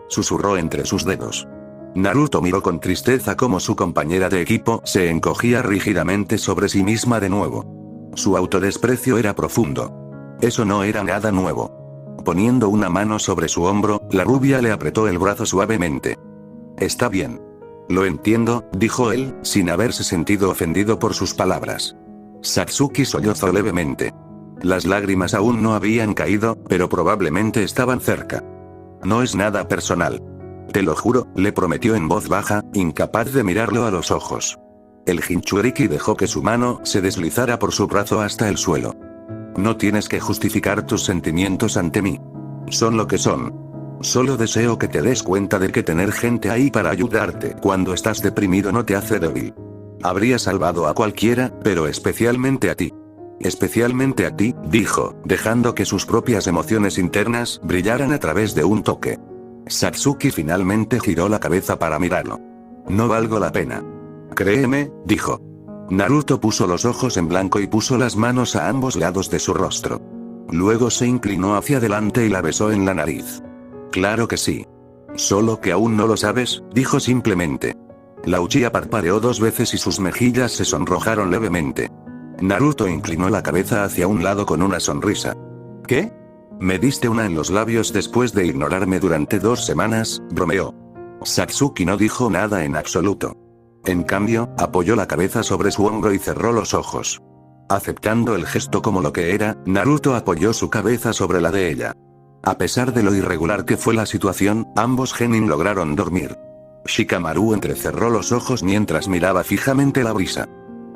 susurró entre sus dedos. Naruto miró con tristeza cómo su compañera de equipo se encogía rígidamente sobre sí misma de nuevo. Su autodesprecio era profundo. Eso no era nada nuevo. Poniendo una mano sobre su hombro, la rubia le apretó el brazo suavemente. Está bien. Lo entiendo, dijo él, sin haberse sentido ofendido por sus palabras. Satsuki sollozó levemente. Las lágrimas aún no habían caído, pero probablemente estaban cerca. No es nada personal. Te lo juro, le prometió en voz baja, incapaz de mirarlo a los ojos. El Jinchuriki dejó que su mano se deslizara por su brazo hasta el suelo. No tienes que justificar tus sentimientos ante mí. Son lo que son. Solo deseo que te des cuenta de que tener gente ahí para ayudarte cuando estás deprimido no te hace débil. Habría salvado a cualquiera, pero especialmente a ti. Especialmente a ti, dijo, dejando que sus propias emociones internas brillaran a través de un toque. Satsuki finalmente giró la cabeza para mirarlo. No valgo la pena. Créeme, dijo. Naruto puso los ojos en blanco y puso las manos a ambos lados de su rostro. Luego se inclinó hacia adelante y la besó en la nariz. Claro que sí. Solo que aún no lo sabes, dijo simplemente. La Uchiha parpadeó 2 veces y sus mejillas se sonrojaron levemente. Naruto inclinó la cabeza hacia un lado con una sonrisa. ¿Qué? Me diste una en los labios después de ignorarme durante 2 semanas, bromeó. Satsuki no dijo nada en absoluto. En cambio, apoyó la cabeza sobre su hombro y cerró los ojos. Aceptando el gesto como lo que era, Naruto apoyó su cabeza sobre la de ella. A pesar de lo irregular que fue la situación, ambos genin lograron dormir. Shikamaru entrecerró los ojos mientras miraba fijamente la brisa.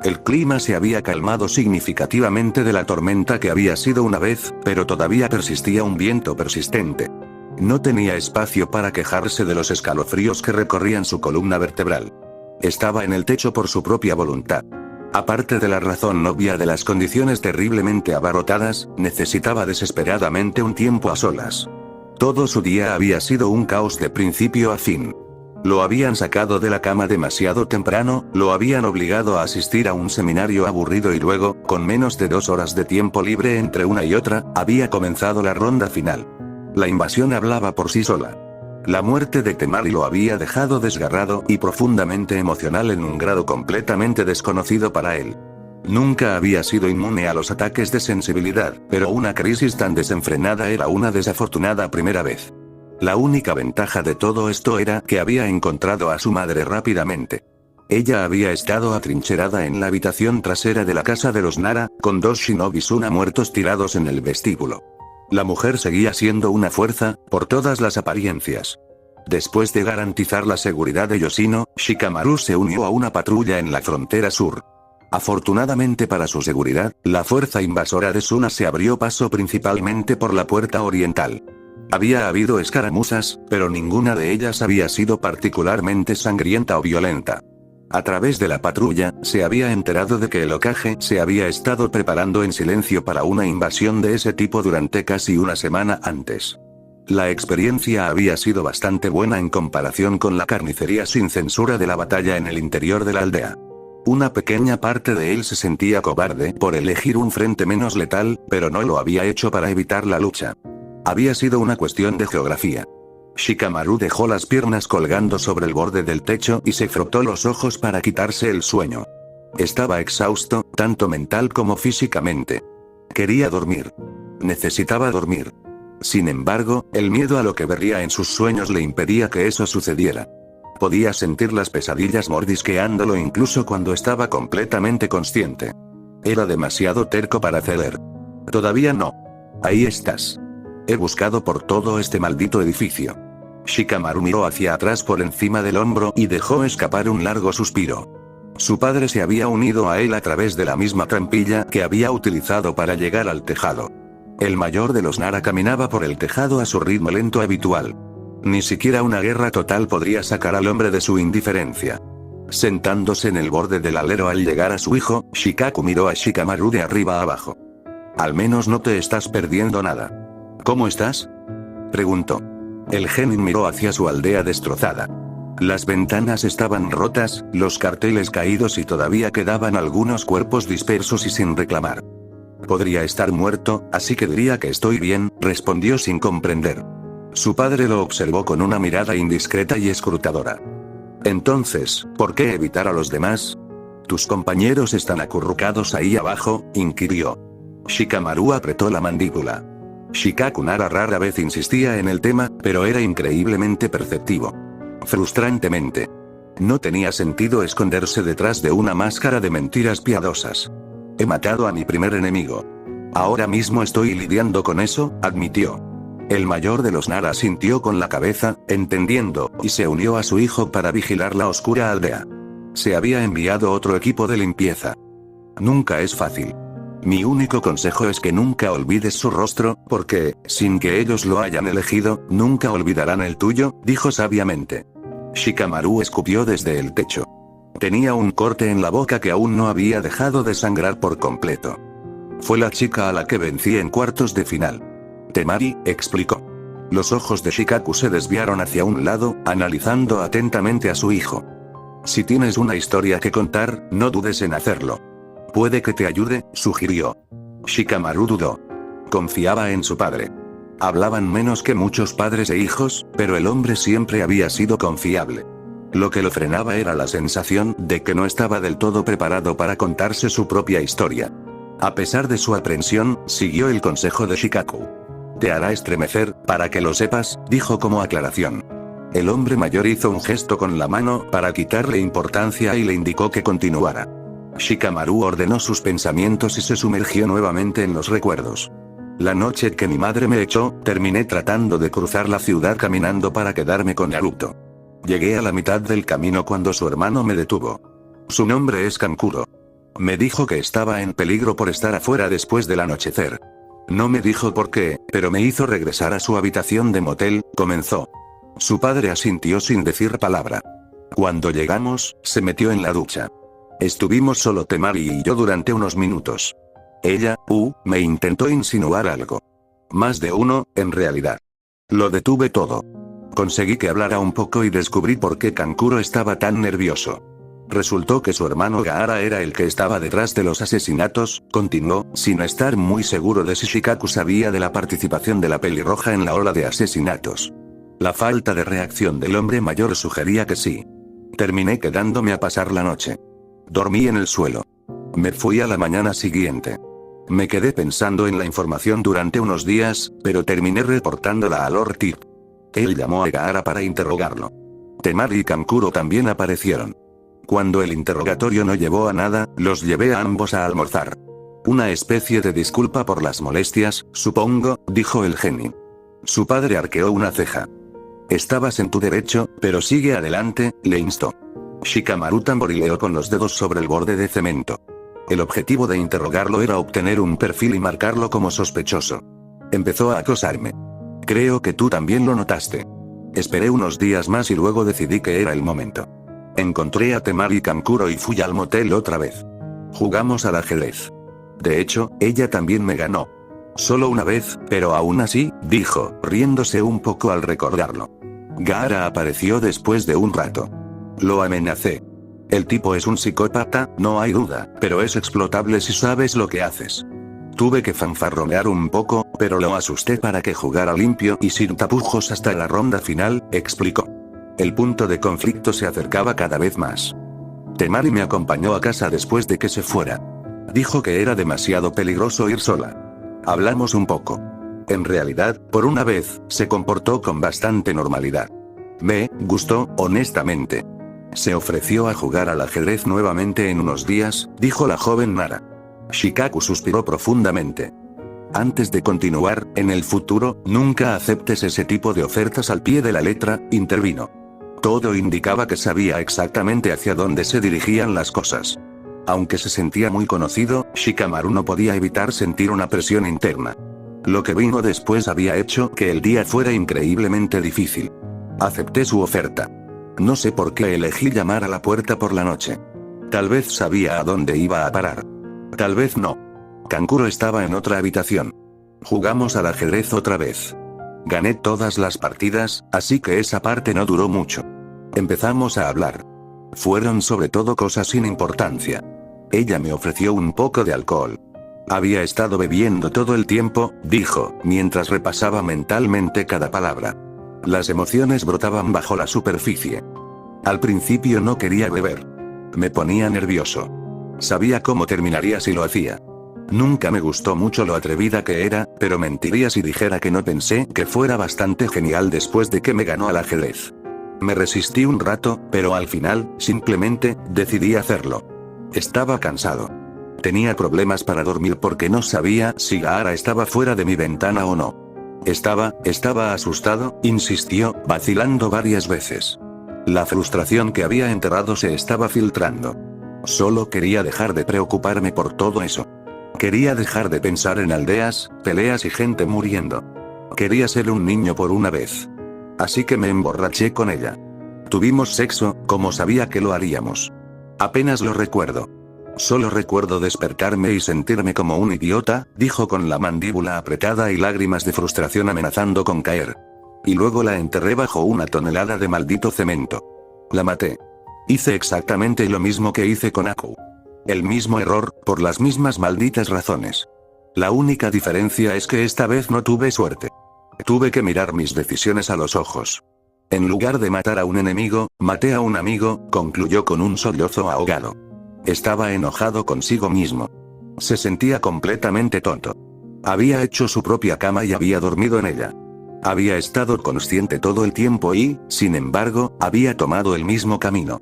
El clima se había calmado significativamente de la tormenta que había sido una vez, pero todavía persistía un viento persistente. No tenía espacio para quejarse de los escalofríos que recorrían su columna vertebral. Estaba en el techo por su propia voluntad. Aparte de la razón obvia de las condiciones terriblemente abarrotadas, necesitaba desesperadamente un tiempo a solas. Todo su día había sido un caos de principio a fin. Lo habían sacado de la cama demasiado temprano, lo habían obligado a asistir a un seminario aburrido y luego, con menos de 2 horas de tiempo libre entre una y otra, había comenzado la ronda final. La invasión hablaba por sí sola. La muerte de Temari lo había dejado desgarrado y profundamente emocional en un grado completamente desconocido para él. Nunca había sido inmune a los ataques de sensibilidad, pero una crisis tan desenfrenada era una desafortunada primera vez. La única ventaja de todo esto era que había encontrado a su madre rápidamente. Ella había estado atrincherada en la habitación trasera de la casa de los Nara, con 2 shinobis muertos tirados en el vestíbulo. La mujer seguía siendo una fuerza, por todas las apariencias. Después de garantizar la seguridad de Yoshino, Shikamaru se unió a una patrulla en la frontera sur. Afortunadamente para su seguridad, la fuerza invasora de Suna se abrió paso principalmente por la puerta oriental. Había habido escaramuzas, pero ninguna de ellas había sido particularmente sangrienta o violenta. A través de la patrulla, se había enterado de que el Hokage se había estado preparando en silencio para una invasión de ese tipo durante casi una semana antes. La experiencia había sido bastante buena en comparación con la carnicería sin censura de la batalla en el interior de la aldea. Una pequeña parte de él se sentía cobarde por elegir un frente menos letal, pero no lo había hecho para evitar la lucha. Había sido una cuestión de geografía. Shikamaru dejó las piernas colgando sobre el borde del techo y se frotó los ojos para quitarse el sueño. Estaba exhausto, tanto mental como físicamente. Quería dormir. Necesitaba dormir. Sin embargo, el miedo a lo que vería en sus sueños le impedía que eso sucediera. Podía sentir las pesadillas mordisqueándolo incluso cuando estaba completamente consciente. Era demasiado terco para ceder. Todavía no. Ahí estás. He buscado por todo este maldito edificio. Shikamaru miró hacia atrás por encima del hombro y dejó escapar un largo suspiro. Su padre se había unido a él a través de la misma trampilla que había utilizado para llegar al tejado. El mayor de los Nara caminaba por el tejado a su ritmo lento habitual. Ni siquiera una guerra total podría sacar al hombre de su indiferencia. Sentándose en el borde del alero al llegar a su hijo, Shikaku miró a Shikamaru de arriba a abajo. Al menos no te estás perdiendo nada. ¿Cómo estás?, preguntó. El genin miró hacia su aldea destrozada. Las ventanas estaban rotas, los carteles caídos y todavía quedaban algunos cuerpos dispersos y sin reclamar. Podría estar muerto, así que diría que estoy bien, respondió sin comprender. Su padre lo observó con una mirada indiscreta y escrutadora. Entonces, ¿por qué evitar a los demás? ¿Tus compañeros están acurrucados ahí abajo?, inquirió. Shikamaru apretó la mandíbula. Shikaku Nara rara vez insistía en el tema, pero era increíblemente perceptivo. Frustrantemente. No tenía sentido esconderse detrás de una máscara de mentiras piadosas. He matado a mi primer enemigo. Ahora mismo estoy lidiando con eso, admitió. El mayor de los Nara sintió con la cabeza, entendiendo, y se unió a su hijo para vigilar la oscura aldea. Se había enviado otro equipo de limpieza. Nunca es fácil. Mi único consejo es que nunca olvides su rostro, porque, sin que ellos lo hayan elegido, nunca olvidarán el tuyo, dijo sabiamente. Shikamaru escupió desde el techo. Tenía un corte en la boca que aún no había dejado de sangrar por completo. Fue la chica a la que vencí en cuartos de final. Temari, explicó. Los ojos de Shikaku se desviaron hacia un lado, analizando atentamente a su hijo. Si tienes una historia que contar, no dudes en hacerlo. Puede que te ayude, sugirió. Shikamaru dudó. Confiaba en su padre. Hablaban menos que muchos padres e hijos, pero el hombre siempre había sido confiable. Lo que lo frenaba era la sensación de que no estaba del todo preparado para contarse su propia historia. A pesar de su aprensión, siguió el consejo de Shikaku. Te hará estremecer, para que lo sepas, dijo como aclaración. El hombre mayor hizo un gesto con la mano para quitarle importancia y le indicó que continuara. Shikamaru ordenó sus pensamientos y se sumergió nuevamente en los recuerdos. La noche que mi madre me echó, terminé tratando de cruzar la ciudad caminando para quedarme con Naruto. Llegué a la mitad del camino cuando su hermano me detuvo. Su nombre es Kankuro. Me dijo que estaba en peligro por estar afuera después del anochecer. No me dijo por qué, pero me hizo regresar a su habitación de motel, comenzó. Su padre asintió sin decir palabra. Cuando llegamos, se metió en la ducha. Estuvimos solo Temari y yo durante unos minutos. Ella, me intentó insinuar algo. Más de uno, en realidad. Lo detuve todo. Conseguí que hablara un poco y descubrí por qué Kankuro estaba tan nervioso. Resultó que su hermano Gaara era el que estaba detrás de los asesinatos, continuó, sin estar muy seguro de si Shikaku sabía de la participación de la pelirroja en la ola de asesinatos. La falta de reacción del hombre mayor sugería que sí. Terminé quedándome a pasar la noche. Dormí en el suelo. Me fui a la mañana siguiente. Me quedé pensando en la información durante unos días, pero terminé reportándola a Lord Tip. Él llamó a Gaara para interrogarlo. Temari y Kankuro también aparecieron. Cuando el interrogatorio no llevó a nada, los llevé a ambos a almorzar. Una especie de disculpa por las molestias, supongo, dijo el genio. Su padre arqueó una ceja. Estabas en tu derecho, pero sigue adelante, le instó. Shikamaru tamborileó con los dedos sobre el borde de cemento. El objetivo de interrogarlo era obtener un perfil y marcarlo como sospechoso. Empezó a acosarme. Creo que tú también lo notaste. Esperé unos días más y luego decidí que era el momento. Encontré a Temari y Kankuro y fui al motel otra vez. Jugamos al ajedrez. De hecho, ella también me ganó. Solo una vez, pero aún así, dijo, riéndose un poco al recordarlo. Gaara apareció después de un rato. Lo amenacé. El tipo es un psicópata, no hay duda, pero es explotable si sabes lo que haces. Tuve que fanfarronear un poco, pero lo asusté para que jugara limpio y sin tapujos hasta la ronda final, explicó. El punto de conflicto se acercaba cada vez más. Temari me acompañó a casa después de que se fuera. Dijo que era demasiado peligroso ir sola. Hablamos un poco. En realidad, por una vez, se comportó con bastante normalidad. Me gustó, honestamente. Se ofreció a jugar al ajedrez nuevamente en unos días, dijo la joven Nara. Shikaku suspiró profundamente. Antes de continuar, en el futuro, nunca aceptes ese tipo de ofertas al pie de la letra, intervino. Todo indicaba que sabía exactamente hacia dónde se dirigían las cosas. Aunque se sentía muy conocido, Shikamaru no podía evitar sentir una presión interna. Lo que vino después había hecho que el día fuera increíblemente difícil. Acepté su oferta. No sé por qué elegí llamar a la puerta por la noche. Tal vez sabía a dónde iba a parar. Tal vez no. Kankuro estaba en otra habitación. Jugamos al ajedrez otra vez. Gané todas las partidas, así que esa parte no duró mucho. Empezamos a hablar. Fueron sobre todo cosas sin importancia. Ella me ofreció un poco de alcohol. Había estado bebiendo todo el tiempo, dijo, mientras repasaba mentalmente cada palabra. Las emociones brotaban bajo la superficie. Al principio no quería beber. Me ponía nervioso. Sabía cómo terminaría si lo hacía. Nunca me gustó mucho lo atrevida que era, pero mentiría si dijera que no pensé que fuera bastante genial después de que me ganó al ajedrez. Me resistí un rato, pero al final, simplemente, decidí hacerlo. Estaba cansado. Tenía problemas para dormir porque no sabía si Gaara estaba fuera de mi ventana o no. Estaba asustado, insistió, vacilando varias veces. La frustración que había enterrado se estaba filtrando. Solo quería dejar de preocuparme por todo eso. Quería dejar de pensar en aldeas, peleas y gente muriendo. Quería ser un niño por una vez. Así que me emborraché con ella. Tuvimos sexo, como sabía que lo haríamos. Apenas lo recuerdo. Solo recuerdo despertarme y sentirme como un idiota, dijo con la mandíbula apretada y lágrimas de frustración amenazando con caer. Y luego la enterré bajo una tonelada de maldito cemento. La maté. Hice exactamente lo mismo que hice con Aku. El mismo error, por las mismas malditas razones. La única diferencia es que esta vez no tuve suerte. Tuve que mirar mis decisiones a los ojos. En lugar de matar a un enemigo, maté a un amigo, concluyó con un sollozo ahogado. Estaba enojado consigo mismo. Se sentía completamente tonto. Había hecho su propia cama y había dormido en ella. Había estado consciente todo el tiempo y, sin embargo, había tomado el mismo camino.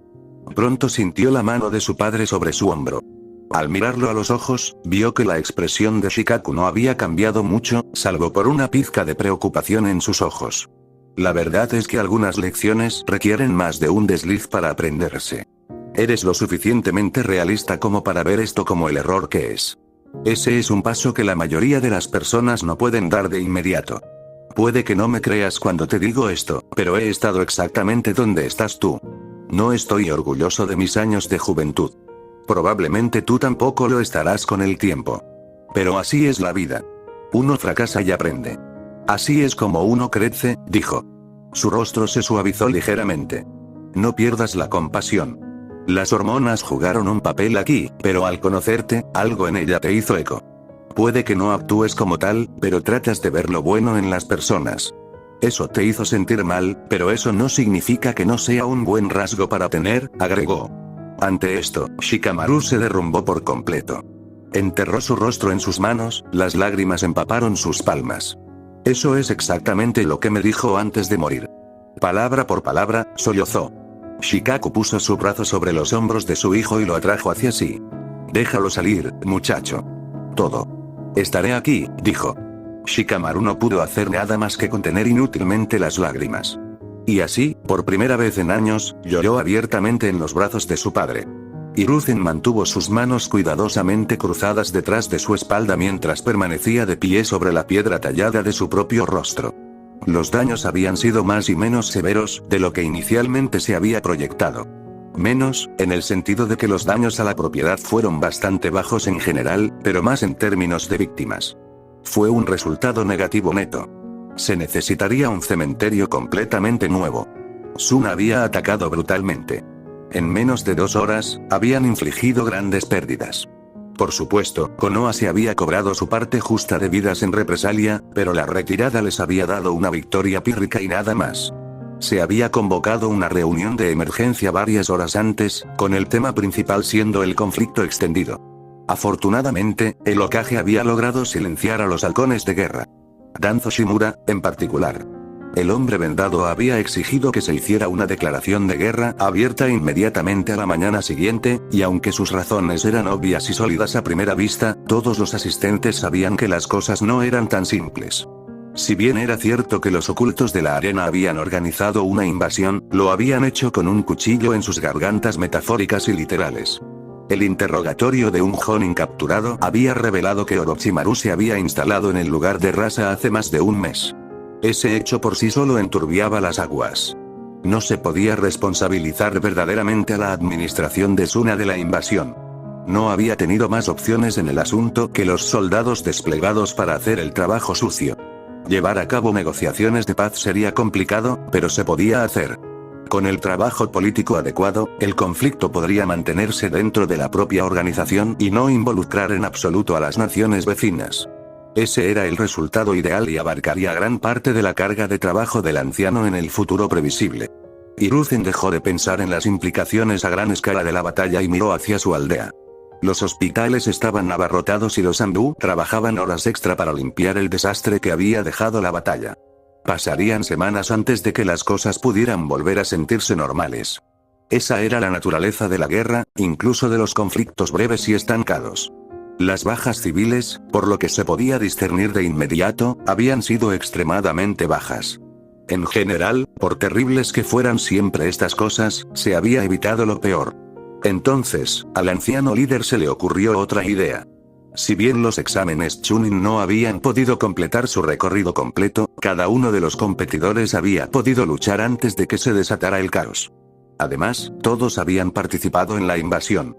Pronto sintió la mano de su padre sobre su hombro. Al mirarlo a los ojos, vio que la expresión de Shikaku no había cambiado mucho, salvo por una pizca de preocupación en sus ojos. La verdad es que algunas lecciones requieren más de un desliz para aprenderse. Eres lo suficientemente realista como para ver esto como el error que es. Ese es un paso que la mayoría de las personas no pueden dar de inmediato. Puede que no me creas cuando te digo esto, pero he estado exactamente donde estás tú. No estoy orgulloso de mis años de juventud. Probablemente tú tampoco lo estarás con el tiempo. Pero así es la vida. Uno fracasa y aprende. Así es como uno crece, dijo. Su rostro se suavizó ligeramente. No pierdas la compasión. Las hormonas jugaron un papel aquí, pero al conocerte, algo en ella te hizo eco. Puede que no actúes como tal, pero tratas de ver lo bueno en las personas. Eso te hizo sentir mal, pero eso no significa que no sea un buen rasgo para tener, agregó. Ante esto, Shikamaru se derrumbó por completo. Enterró su rostro en sus manos, las lágrimas empaparon sus palmas. Eso es exactamente lo que me dijo antes de morir. Palabra por palabra, sollozó. Shikaku puso su brazo sobre los hombros de su hijo y lo atrajo hacia sí. Déjalo salir, muchacho. Todo. Estaré aquí, dijo. Shikamaru no pudo hacer nada más que contener inútilmente las lágrimas. Y así, por primera vez en años, lloró abiertamente en los brazos de su padre. Hiruzen mantuvo sus manos cuidadosamente cruzadas detrás de su espalda mientras permanecía de pie sobre la piedra tallada de su propio rostro. Los daños habían sido más y menos severos de lo que inicialmente se había proyectado. Menos, en el sentido de que los daños a la propiedad fueron bastante bajos en general, pero más en términos de víctimas. Fue un resultado negativo neto. Se necesitaría un cementerio completamente nuevo. Sun había atacado brutalmente. En menos de 2 horas, habían infligido grandes pérdidas. Por supuesto, Konoha se había cobrado su parte justa de vidas en represalia, pero la retirada les había dado una victoria pírrica y nada más. Se había convocado una reunión de emergencia varias horas antes, con el tema principal siendo el conflicto extendido. Afortunadamente, el Hokage había logrado silenciar a los halcones de guerra. Danzo Shimura, en particular. El hombre vendado había exigido que se hiciera una declaración de guerra abierta inmediatamente a la mañana siguiente, y aunque sus razones eran obvias y sólidas a primera vista, todos los asistentes sabían que las cosas no eran tan simples. Si bien era cierto que los ocultos de la arena habían organizado una invasión, lo habían hecho con un cuchillo en sus gargantas metafóricas y literales. El interrogatorio de un Jonin capturado había revelado que Orochimaru se había instalado en el lugar de Rasa hace más de un mes. Ese hecho por sí solo enturbiaba las aguas. No se podía responsabilizar verdaderamente a la administración de Suna de la invasión. No había tenido más opciones en el asunto que los soldados desplegados para hacer el trabajo sucio. Llevar a cabo negociaciones de paz sería complicado, pero se podía hacer. Con el trabajo político adecuado, el conflicto podría mantenerse dentro de la propia organización y no involucrar en absoluto a las naciones vecinas. Ese era el resultado ideal y abarcaría gran parte de la carga de trabajo del anciano en el futuro previsible. Hiruzen dejó de pensar en las implicaciones a gran escala de la batalla y miró hacia su aldea. Los hospitales estaban abarrotados y los Anbu trabajaban horas extra para limpiar el desastre que había dejado la batalla. Pasarían semanas antes de que las cosas pudieran volver a sentirse normales. Esa era la naturaleza de la guerra, incluso de los conflictos breves y estancados. Las bajas civiles, por lo que se podía discernir de inmediato, habían sido extremadamente bajas. En general, por terribles que fueran siempre estas cosas, se había evitado lo peor. Entonces, al anciano líder se le ocurrió otra idea. Si bien los exámenes Chunin no habían podido completar su recorrido completo, cada uno de los competidores había podido luchar antes de que se desatara el caos. Además, todos habían participado en la invasión.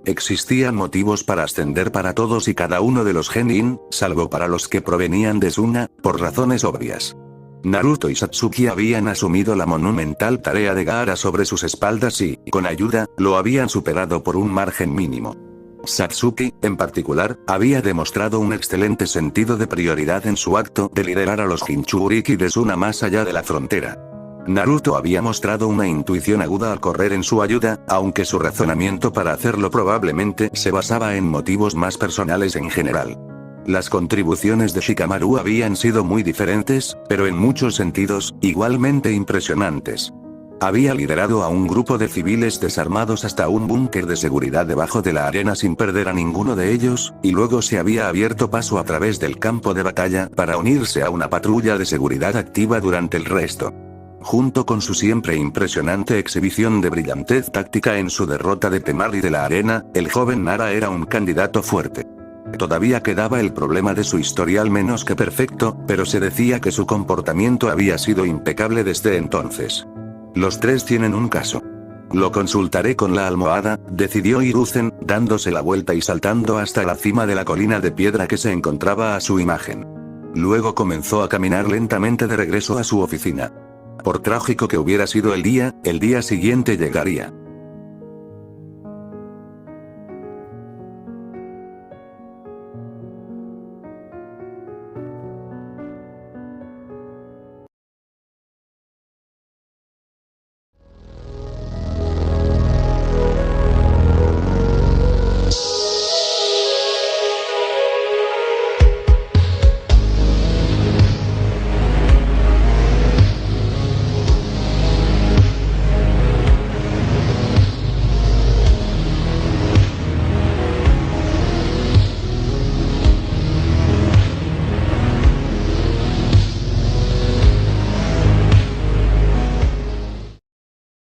Existían motivos para ascender para todos y cada uno de los genin, salvo para los que provenían de Suna, por razones obvias. Naruto y Satsuki habían asumido la monumental tarea de Gaara sobre sus espaldas y, con ayuda, lo habían superado por un margen mínimo. Satsuki, en particular, había demostrado un excelente sentido de prioridad en su acto de liderar a los Jinchuriki de Suna más allá de la frontera. Naruto había mostrado una intuición aguda al correr en su ayuda, aunque su razonamiento para hacerlo probablemente se basaba en motivos más personales en general. Las contribuciones de Shikamaru habían sido muy diferentes, pero en muchos sentidos, igualmente impresionantes. Había liderado a un grupo de civiles desarmados hasta un búnker de seguridad debajo de la arena sin perder a ninguno de ellos, y luego se había abierto paso a través del campo de batalla para unirse a una patrulla de seguridad activa durante el resto. Junto con su siempre impresionante exhibición de brillantez táctica en su derrota de Temari de la arena, el joven Nara era un candidato fuerte. Todavía quedaba el problema de su historial menos que perfecto, pero se decía que su comportamiento había sido impecable desde entonces. Los tres tienen un caso. Lo consultaré con la almohada, decidió Hiruzen, dándose la vuelta y saltando hasta la cima de la colina de piedra que se encontraba a su imagen. Luego comenzó a caminar lentamente de regreso a su oficina. Por trágico que hubiera sido el día siguiente llegaría.